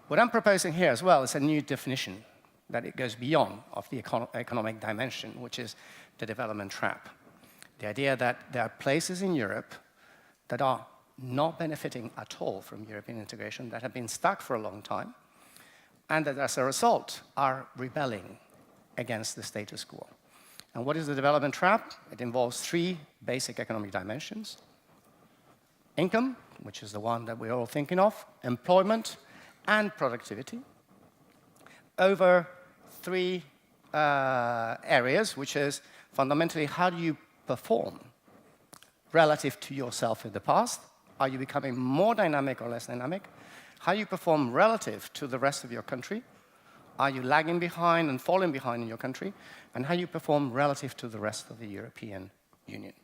Speaker 1: What I'm proposing here as well is a new definition that it goes beyond of the economic dimension, which is the development trap. The idea that there are places in Europe that are not benefiting at all from European integration, that have been stuck for a long time, and that as a result are rebelling against the status quo. And what is the development trap? It involves three basic economic dimensions. Income, which is the one that we're all thinking of, employment, and productivity, over three areas, which is fundamentally how do you perform relative to yourself in the past? Are you becoming more dynamic or less dynamic? How you perform relative to the rest of your country? Are you lagging behind and falling behind in your country? And how you perform relative to the rest of the European Union.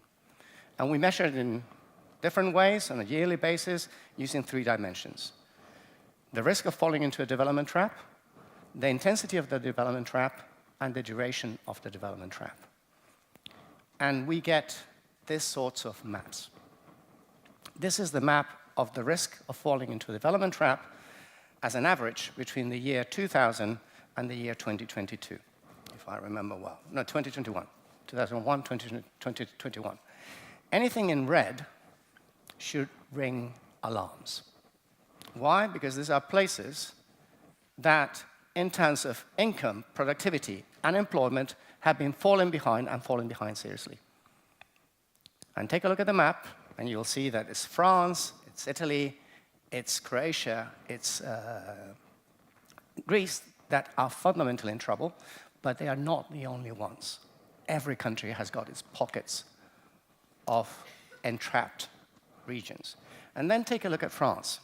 Speaker 1: And we measure it in different ways on a yearly basis using three dimensions. The risk of falling into a development trap, the intensity of the development trap, and the duration of the development trap. And we get these sorts of maps. This is the map of the risk of falling into a development trap as an average between the year 2000 and the year 2022, if I remember well. No, 2021. 2001, 2021. Anything in red should ring alarms. Why? Because these are places that, in terms of income, productivity, and employment, have been falling behind and falling behind seriously. And take a look at the map, and you'll see that it's France, it's Italy, it's Croatia, it's Greece that are fundamentally in trouble, but they are not the only ones. Every country has got its pockets of entrapped regions. And then take a look at France.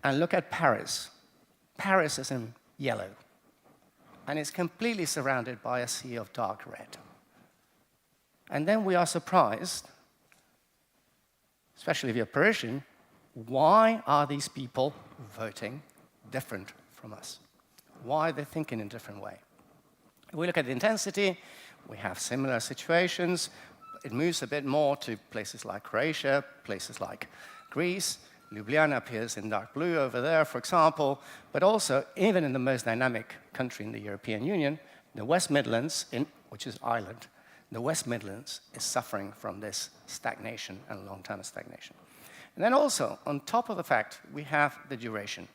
Speaker 1: And look at Paris. Paris is in yellow. And it's completely surrounded by a sea of dark red. And then we are surprised, especially if you're Parisian, why are these people voting different from us? Why are they thinking in a different way? If we look at the intensity, we have similar situations. It moves a bit more to places like Croatia, places like Greece. Ljubljana appears in dark blue over there, for example, but also, even in the most dynamic country in the European Union, the West Midlands, which is Ireland, the West Midlands is suffering from this stagnation and long-term stagnation. And then also, on top of the fact, we have the duration,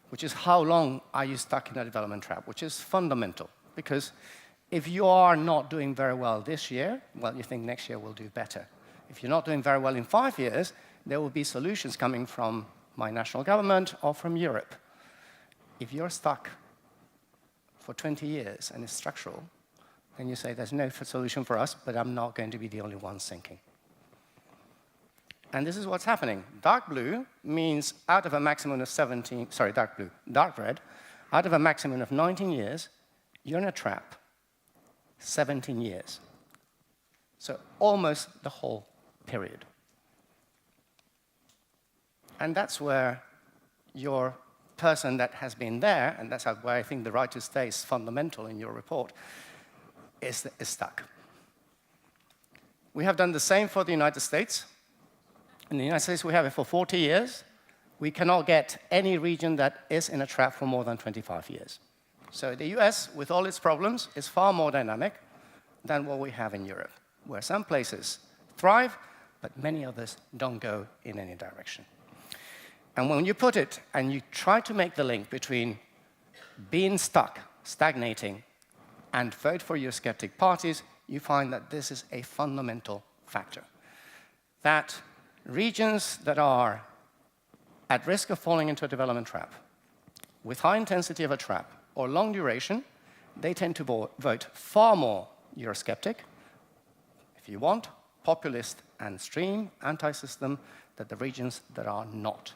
Speaker 1: which is how long are you stuck in a development trap, which is fundamental, because if you are not doing very well this year, well, you think next year will do better. If you're not doing very well in 5 years, there will be solutions coming from my national government or from Europe. If you're stuck for 20 years and it's structural, then you say there's no solution for us, but I'm not going to be the only one sinking. And this is what's happening. Dark blue means out of a maximum of 17, sorry, dark blue, dark red, out of a maximum of 19 years, you're in a trap, 17 years. So almost the whole period. And that's where your person that has been there, and that's why I think the right to stay is fundamental in your report, is stuck. We have done the same for the United States. In the United States, we have it for 40 years. We cannot get any region that is in a trap for more than 25 years. So the US, with all its problems, is far more dynamic than what we have in Europe, where some places thrive, but many others don't go in any direction. And when you put it and you try to make the link between being stuck, stagnating, and vote for Eurosceptic parties, you find that this is a fundamental factor. That regions that are at risk of falling into a development trap, with high intensity of a trap or long duration, they tend to vote far more Eurosceptic, if you want, populist and extreme anti-system than the regions that are not.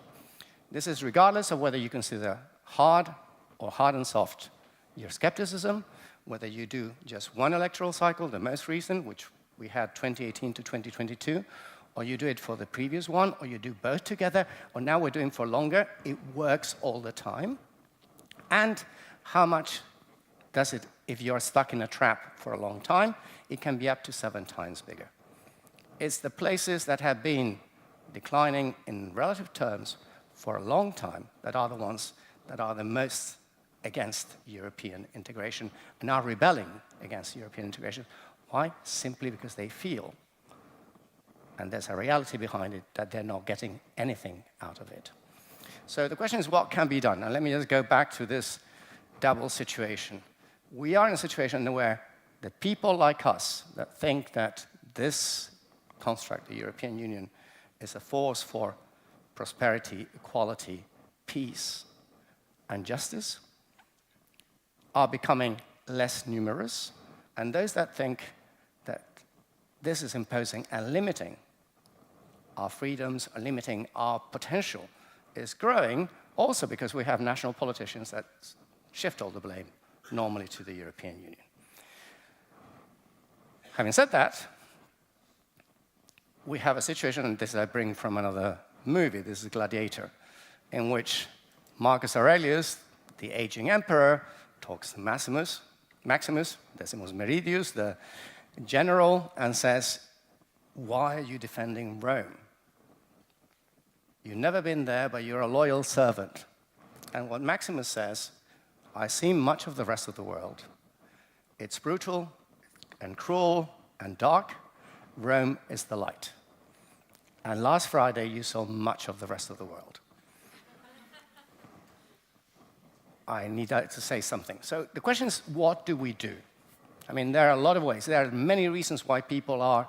Speaker 1: This is regardless of whether you consider hard or hard and soft Euroscepticism, whether you do just one electoral cycle, the most recent, which we had 2018 to 2022, or you do it for the previous one, or you do both together, or now we're doing for longer, it works all the time. And how much does it, if you're stuck in a trap for a long time, it can be up to 7 times bigger. It's the places that have been declining in relative terms for a long time that are the ones that are the most against European integration and are rebelling against European integration. Why? Simply because they feel, and there's a reality behind it, that they're not getting anything out of it. So the question is, what can be done? And let me just go back to this double situation. We are in a situation where the people like us that think that this construct, the European Union, is a force for prosperity, equality, peace, and justice, are becoming less numerous. And those that think that this is imposing and limiting our freedoms, or limiting our potential, is growing, also because we have national politicians that shift all the blame normally to the European Union. Having said that, we have a situation, and this I bring from another movie, this is Gladiator, in which Marcus Aurelius, the aging emperor, talks to Maximus, Decimus Meridius, the general, and says, "Why are you defending Rome? You've never been there, but you're a loyal servant." And what Maximus says, "I see much of the rest of the world. It's brutal and cruel and dark. Rome is the light. And last Friday, you saw much of the rest of the world." I need to say something. So the question is, what do we do? I mean, there are a lot of ways. There are many reasons why people are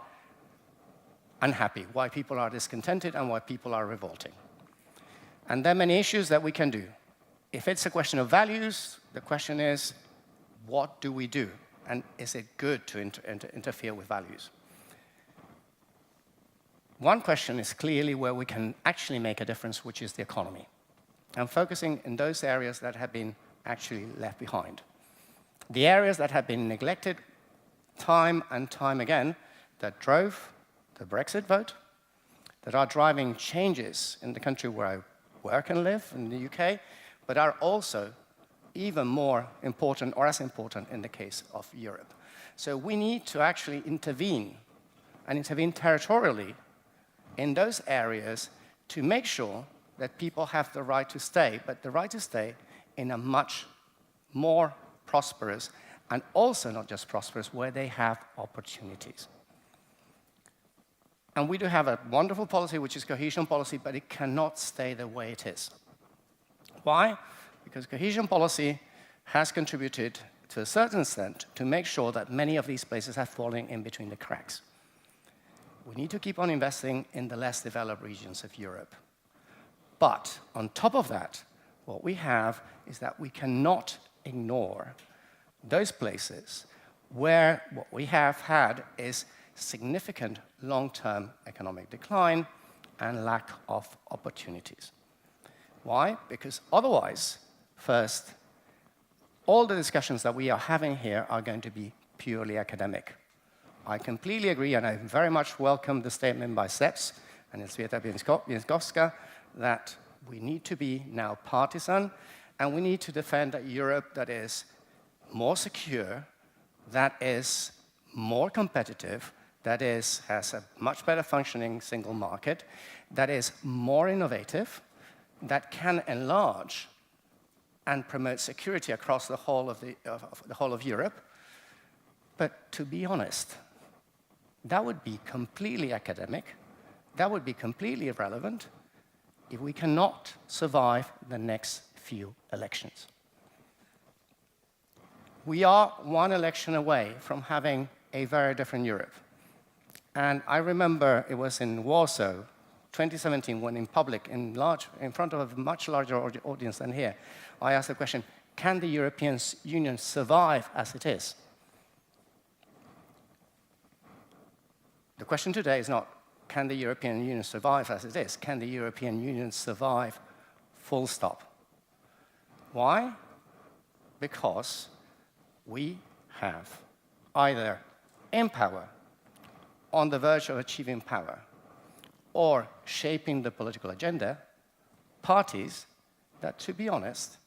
Speaker 1: unhappy, why people are discontented, and why people are revolting. And there are many issues that we can do. If it's a question of values, the question is, what do we do? And is it good to interfere with values? One question is clearly where we can actually make a difference, which is the economy, and focusing in those areas that have been actually left behind. The areas that have been neglected time and time again, that drove the Brexit vote, that are driving changes in the country where I work and live, in the UK, but are also even more important, or as important, in the case of Europe. So we need to actually intervene, and intervene territorially in those areas to make sure that people have the right to stay, but the right to stay in a much more prosperous, and also not just prosperous, where they have opportunities. And we do have a wonderful policy, which is cohesion policy, but it cannot stay the way it is. Why? Because cohesion policy has contributed, to a certain extent, to make sure that many of these places have fallen in between the cracks. We need to keep on investing in the less developed regions of Europe. But on top of that, what we have is that we cannot ignore those places where what we have had is significant long-term economic decline and lack of opportunities. Why? Because otherwise, first, all the discussions that we are having here are going to be purely academic. I completely agree, and I very much welcome the statement by CEPS and Elżbieta Bieńkowska that We need to be now partisan, and we need to defend a Europe that is more secure, that is more competitive, that has a much better functioning single market, that is more innovative, that can enlarge and promote security across the whole of Europe. But to be honest, that would be completely academic, that would be completely irrelevant if we cannot survive the next few elections. We are one election away from having a very different Europe. And I remember it was in Warsaw, 2017, when in public, in front of a much larger audience than here, I asked the question, can the European Union survive as it is? The question today is not, can the European Union survive as it is? Can the European Union survive full stop? Why? Because we have either in power, on the verge of achieving power, or shaping the political agenda, parties that, to be honest,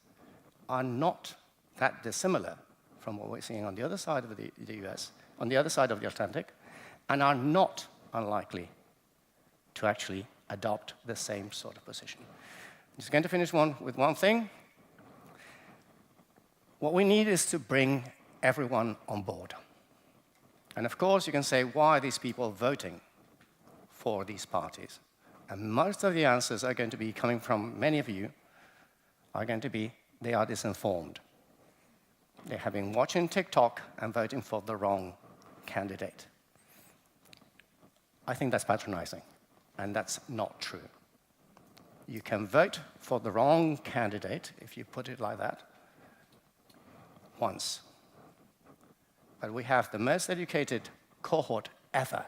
Speaker 1: are not that dissimilar from what we're seeing on the other side of the US, on the other side of the Atlantic, and are not unlikely to actually adopt the same sort of position. I'm just going to finish with one thing. What we need is to bring everyone on board. And of course, you can say, why are these people voting for these parties? And most of the answers are going to be coming from many of you, are going to be, they are disinformed. They have been watching TikTok and voting for the wrong candidate. I think that's patronizing, and that's not true. You can vote for the wrong candidate, if you put it like that, once. But we have the most educated cohort ever,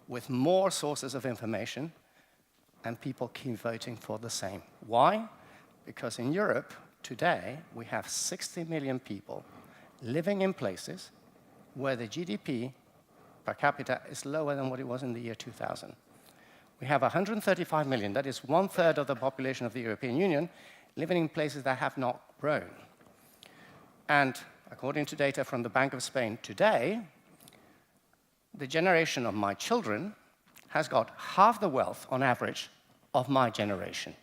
Speaker 1: with more sources of information, and people keep voting for the same. Why? Because in Europe, today, we have 60 million people living in places where the GDP per capita is lower than what it was in the year 2000. We have 135 million, that is 1/3 of the population of the European Union, living in places that have not grown. And according to data from the Bank of Spain today, the generation of my children has got half the wealth, on average, of my generation.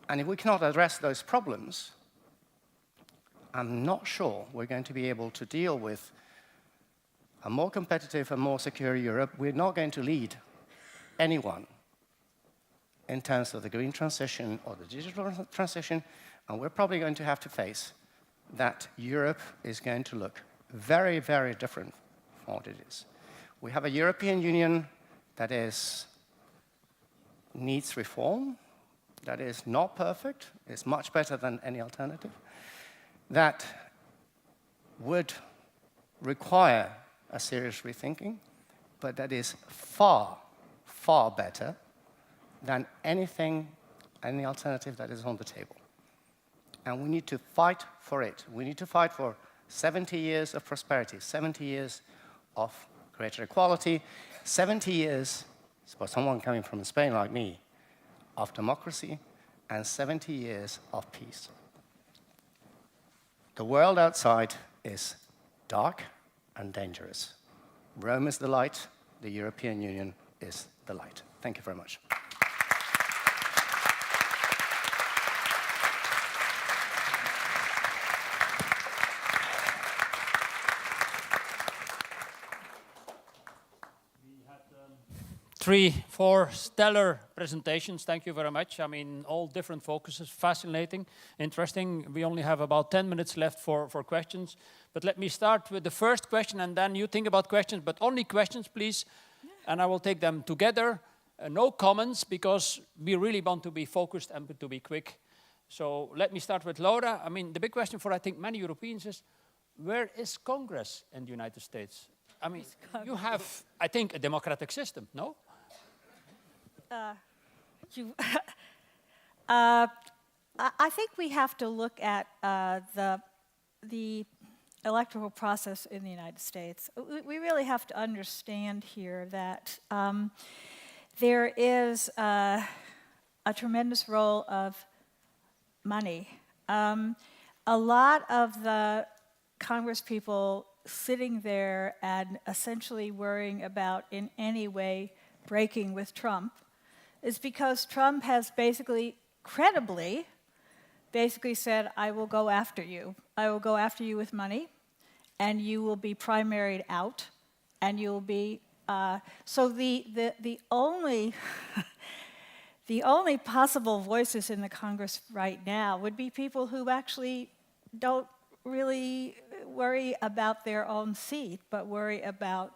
Speaker 1: And if we cannot address those problems, I'm not sure we're going to be able to deal with a more competitive and more secure Europe. We're not going to lead anyone in terms of the green transition or the digital transition, and we're probably going to have to face that Europe is going to look very, very different from what it is. We have a European Union that needs reform, that is not perfect, is much better than any alternative, that would require a serious rethinking, but that is far, far better than any alternative that is on the table. And we need to fight for it. We need to fight for 70 years of prosperity, 70 years of greater equality, 70 years, for someone coming from Spain like me, of democracy, and 70 years of peace. The world outside is dark and dangerous. Rome is the light, the European Union is the light. Thank you very much.
Speaker 4: Three, four stellar presentations. Thank you very much. I mean, all different focuses, fascinating, interesting. We only have about 10 minutes left for questions. But let me start with the first question, and then you think about questions, but only questions, please. And I will take them together. No comments, because we really want to be focused and to be quick. So let me start with Laura. I mean, the big question for, I think, many Europeans is, where is Congress in the United States? I mean, you have, I think, a democratic system, no?
Speaker 3: I think we have to look at the electoral process in the United States. We really have to understand here that there is a tremendous role of money. A lot of the Congress people sitting there and essentially worrying about in any way breaking with Trump is because Trump has credibly said, I will go after you. I will go after you with money, and you will be primaried out, and you'll be, so the only, the only possible voices in the Congress right now would be people who actually don't really worry about their own seat, but worry about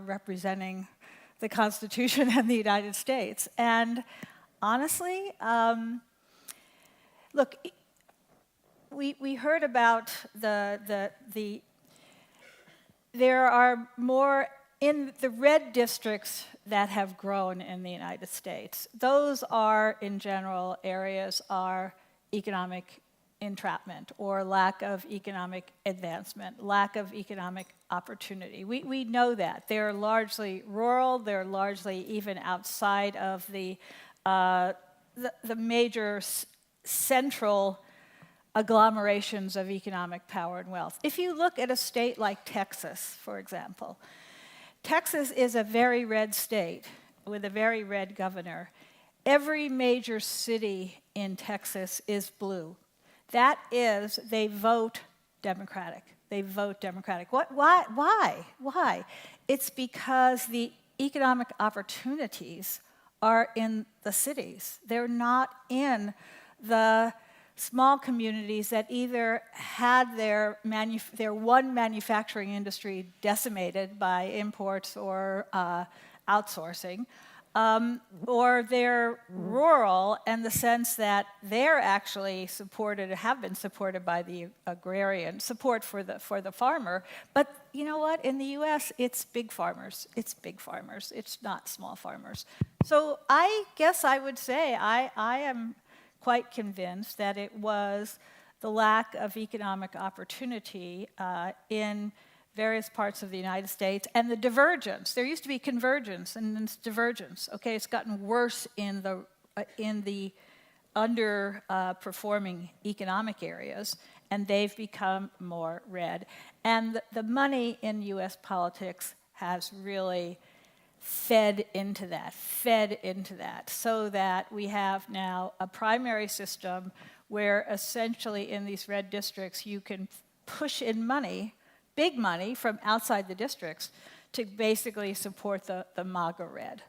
Speaker 3: representing the Constitution and the United States. And honestly, look, we heard about there are more in the red districts that have grown in the United States. Those are, in general, areas are economic entrapment or lack of economic advancement, lack of economic opportunity. We know that. They're largely rural, they're largely even outside of the major central agglomerations of economic power and wealth. If you look at a state like Texas, for example, Texas is a very red state with a very red governor. Every major city in Texas is blue. That is, they vote Democratic. They vote Democratic. Why? It's because the economic opportunities are in the cities. They're not in the small communities that either had their one manufacturing industry decimated by imports or outsourcing, or they're rural in the sense that they're actually supported, have been supported by the agrarian, support for the farmer. But you know what? In the US, it's big farmers. It's big farmers. It's not small farmers. So I guess I would say I am quite convinced that it was the lack of economic opportunity in various parts of the United States, and the divergence. There used to be convergence, and then it's divergence. Okay, it's gotten worse in the underperforming economic areas, and they've become more red. And the money in U.S. politics has really fed into that, so that we have now a primary system where essentially in these red districts you can push in money, big money from outside the districts to basically support the MAGA red.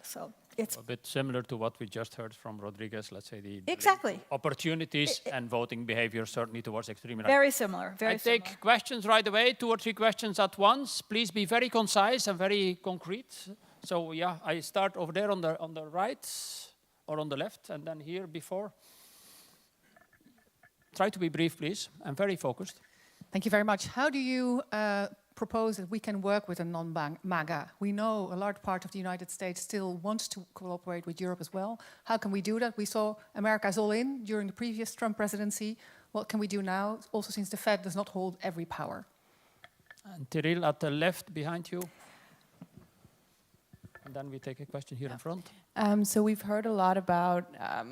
Speaker 3: So it's
Speaker 4: a bit similar to what we just heard from Rodriguez, let's say the
Speaker 3: exactly
Speaker 4: opportunities and voting behavior certainly towards extreme right.
Speaker 3: Very similar, very similar.
Speaker 4: I take questions right away, 2 or 3 questions at once. Please be very concise and very concrete. So yeah, I start over there on the right or on the left, and then here before. Try to be brief, please, and very focused.
Speaker 12: Thank you very much. How do you propose that we can work with a non-MAGA? We know a large part of the United States still wants to cooperate with Europe as well. How can we do that? We saw America's all in during the previous Trump presidency. What can we do now, also since the Fed does not hold every power?
Speaker 4: And Tyrell at the left behind you. And then we take a question here in front.
Speaker 13: So we've heard a lot about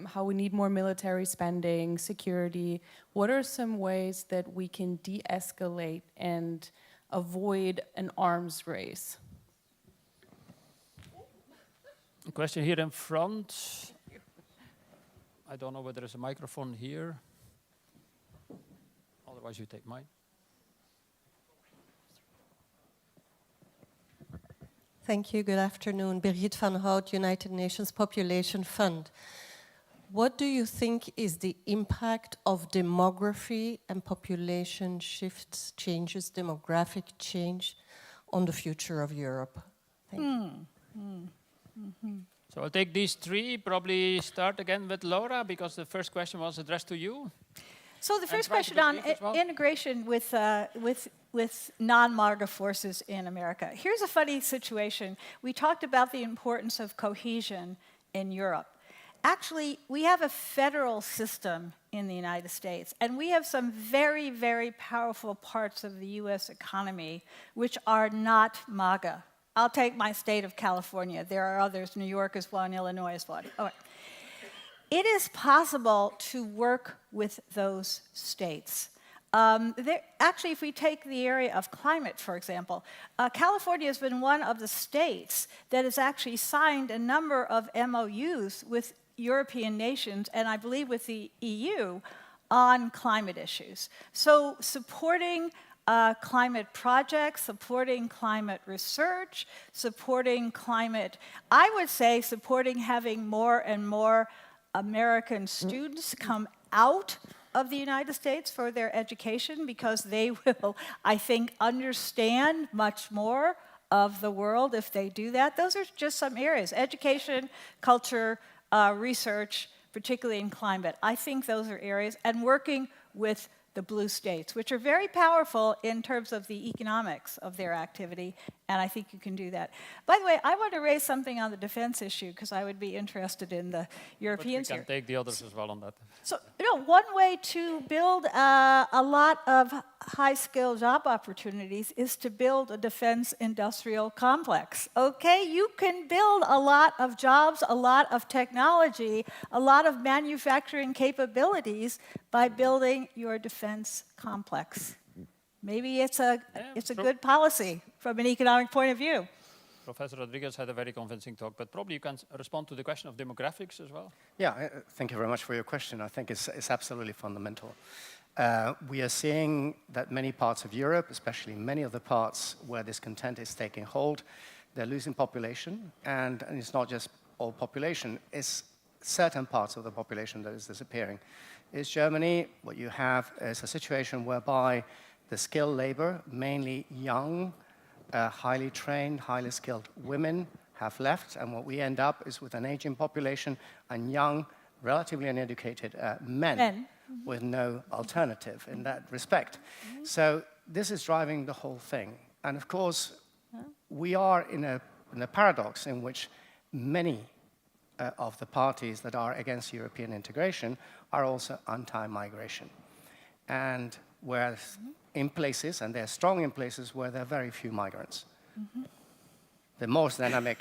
Speaker 13: how we need more military spending, security. What are some ways that we can de-escalate and avoid an arms race?
Speaker 4: A question here in front. I don't know whether there's a microphone here. Otherwise you take mine.
Speaker 14: Thank you. Good afternoon. Birgit van Hout, United Nations Population Fund. What do you think is the impact of demography and population shifts, changes, demographic change on the future of Europe? Thank you.
Speaker 4: So I'll take these 3, probably start again with Laura, because the first question was addressed to you.
Speaker 3: So the first question on integration with non-MAGA forces in America. Here's a funny situation. We talked about the importance of cohesion in Europe. Actually, we have a federal system in the United States, and we have some very, very powerful parts of the US economy which are not MAGA. I'll take my state of California. There are others. New York is one, Illinois is one. All right. It is possible to work with those states. Actually, if we take the area of climate, for example, California has been one of the states that has actually signed a number of MOUs with European nations, and I believe with the EU, on climate issues. So supporting climate projects, supporting climate research, supporting climate, I would say supporting having more and more American students come out of the United States for their education, because they will, I think, understand much more of the world if they do that. Those are just some areas. Education, culture, research, particularly in climate. I think those are areas, and working with the blue states, which are very powerful in terms of the economics of their activity, and I think you can do that. By the way, I want to raise something on the defense issue, because I would be interested in the Europeans
Speaker 4: but we
Speaker 3: here.
Speaker 4: can take the others as well on that.
Speaker 3: So, one way to build a lot of high-skilled job opportunities is to build a defense industrial complex, okay? You can build a lot of jobs, a lot of technology, a lot of manufacturing capabilities by building your defense complex. Maybe it's a good policy from an economic point of view.
Speaker 4: Professor Rodriguez had a very convincing talk, but probably you can respond to the question of demographics as well.
Speaker 1: Yeah, thank you very much for your question. I think it's absolutely fundamental. We are seeing that many parts of Europe, especially many of the parts where this content is taking hold, they're losing population, and it's not just all population, it's certain parts of the population that is disappearing. In Germany, what you have is a situation whereby the skilled labor, mainly young, highly trained, highly skilled women have left, and what we end up is with an aging population and young, relatively uneducated men with no alternative in that respect. So this is driving the whole thing. And of course, we are in a paradox in which many of the parties that are against European integration are also anti-migration. And whereas in places, and they're strong in places where there are very few migrants. The most dynamic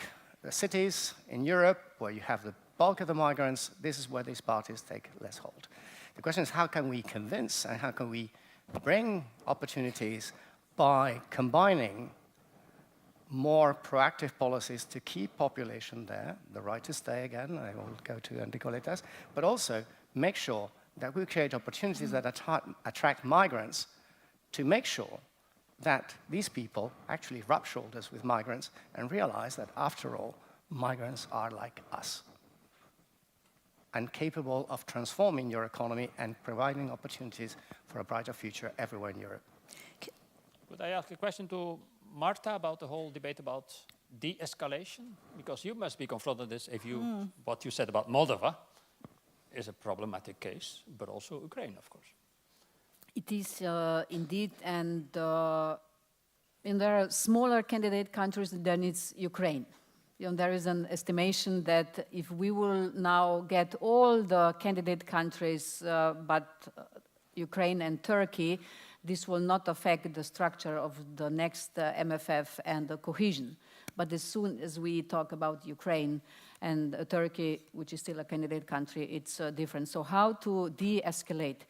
Speaker 1: cities in Europe, where you have the bulk of the migrants, this is where these parties take less hold. The question is, how can we convince and how can we bring opportunities by combining more proactive policies to keep population there, the right to stay again, I will go to Nicoletas, but also make sure that we create opportunities that attract migrants to make sure that these people actually rub shoulders with migrants and realize that, after all, migrants are like us and capable of transforming your economy and providing opportunities for a brighter future everywhere in Europe.
Speaker 4: Could I ask a question to Marta about the whole debate about de-escalation? Because you must be confronted with this if you, what you said about Moldova is a problematic case, but also Ukraine, of course.
Speaker 10: It is indeed, and there are smaller candidate countries than it's Ukraine. There is an estimation that if we will now get all the candidate countries, but Ukraine and Turkey, this will not affect the structure of the next MFF and the cohesion. But as soon as we talk about Ukraine and Turkey, which is still a candidate country, it's different. So how to de-escalate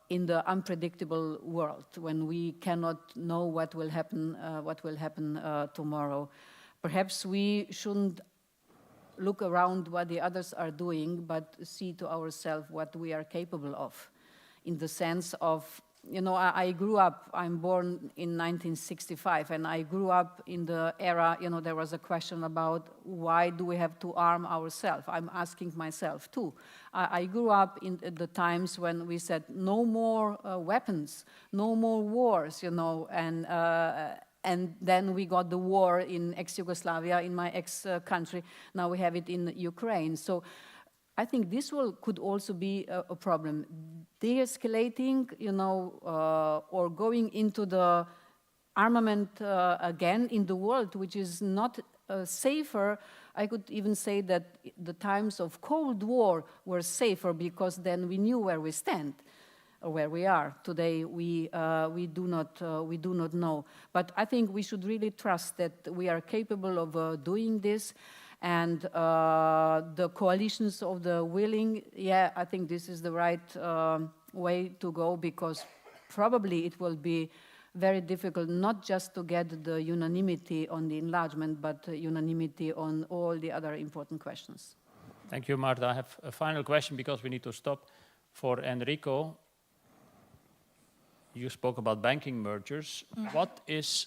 Speaker 10: in the unpredictable world when we cannot know what will happen tomorrow? Perhaps we shouldn't look around what the others are doing, but see to ourselves what we are capable of, in the sense of, I grew up, I'm born in 1965, and I grew up in the era, there was a question about why do we have to arm ourselves? I'm asking myself too. I grew up in the times when we said no more weapons, no more wars, and then we got the war in ex-Yugoslavia, in my ex-country. Now we have it in Ukraine. So I think this could also be a problem. De-escalating, or going into the armament again in the world, which is not safer. I could even say that the times of Cold War were safer because then we knew where we stand. where we are. Today, we do not know. But I think we should really trust that we are capable of doing this. And the coalitions of the willing, yeah, I think this is the right way to go, because probably it will be very difficult not just to get the unanimity on the enlargement, but unanimity on all the other important questions.
Speaker 4: Thank you, Marta. I have a final question because we need to stop. For Enrico, you spoke about banking mergers. What is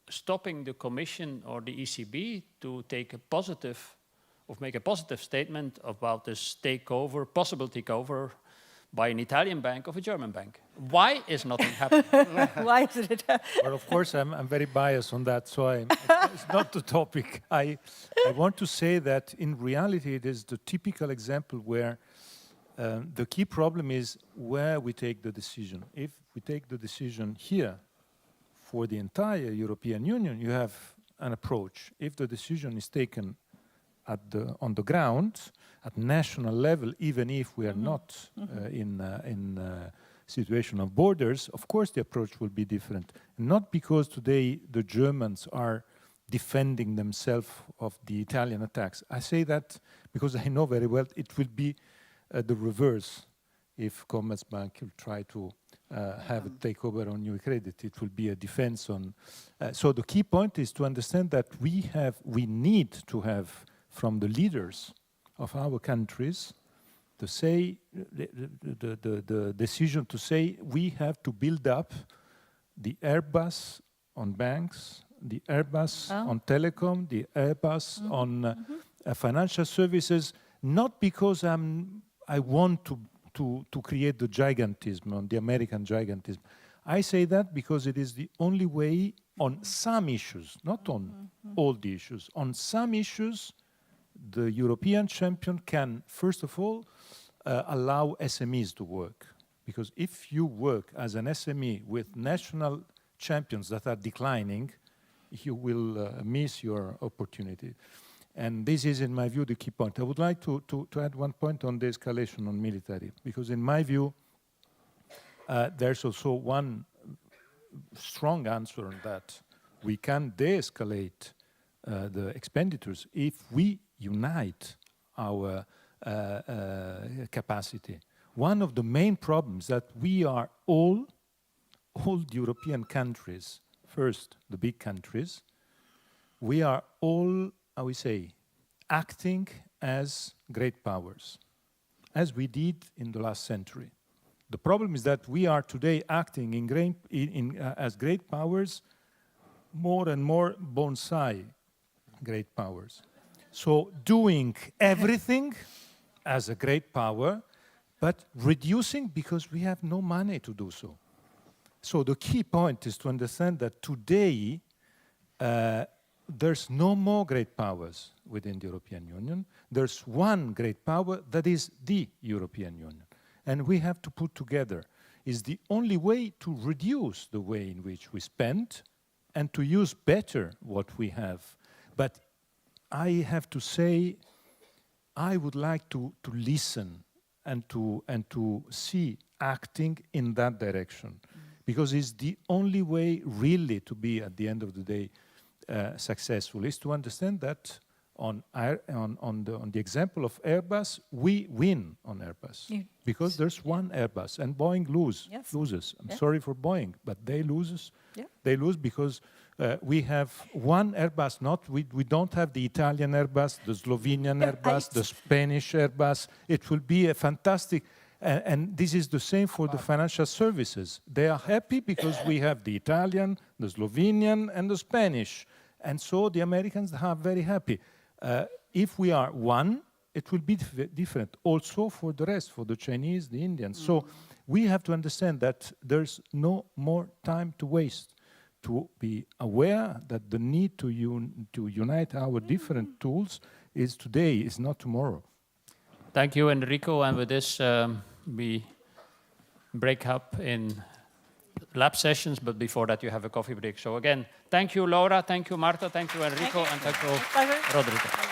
Speaker 4: stopping the Commission or the ECB to take a positive, or make a positive statement about this takeover, possible takeover by an Italian bank of a German bank? Why is nothing happening?
Speaker 3: Why is it?
Speaker 2: Well, of course, I'm very biased on that, so it's not the topic. I want to say that in reality, it is the typical example where the key problem is where we take the decision. If we take the decision here for the entire European Union, you have an approach. If the decision is taken on the ground, at national level, even if we are not in situation of borders, of course the approach will be different. Not because today the Germans are defending themselves of the Italian attacks. I say that because I know very well it will be the reverse. If Commerzbank will try to have a takeover on UniCredit, it will be a defense on. So the key point is to understand that we need to have from the leaders of our countries to say the decision to say we have to build up the Airbus on banks, the Airbus on telecom, the Airbus on financial services, not because I want to create the gigantism, on the American gigantism. I say that because it is the only way on some issues, not on all the issues. On some issues, the European champion can, first of all, allow SMEs to work. Because if you work as an SME with national champions that are declining, you will miss your opportunity. And this is, in my view, the key point. I would like to add one point on the escalation on military, because in my view, there's also one strong answer on that. We can de-escalate the expenditures if we unite our capacity. One of the main problems that we are all European countries, first the big countries, we are all, how we say, acting as great powers, as we did in the last century. The problem is that we are today acting as great powers, more and more bonsai great powers. So doing everything as a great power, but reducing because we have no money to do so. So the key point is to understand that today there's no more great powers within the European Union. There's one great power that is the European Union. And we have to put together is the only way to reduce the way in which we spend and to use better what we have. But I have to say, I would like to listen and to see acting in that direction, because it's the only way really to be, at the end of the day, successful, is to understand that on the example of Airbus, we win on Airbus because there's one Airbus and Boeing loses. I'm sorry for Boeing, but they lose. They lose because we have one Airbus. We don't have the Italian Airbus, the Slovenian Airbus, the Spanish Airbus. It will be a fantastic. And this is the same for the financial services. They are happy because we have the Italian, the Slovenian, and the Spanish. And so the Americans are very happy. If we are one, it will be different also for the rest, for the Chinese, the Indians. So we have to understand that there's no more time to waste, to be aware that the need to unite our different tools is today, is not tomorrow.
Speaker 4: Thank you, Enrico. And with this, we break up in lab sessions, but before that you have a coffee break. So again, thank you, Laura, thank you, Marta, thank you, Enrico, and thank you, Rodrigo.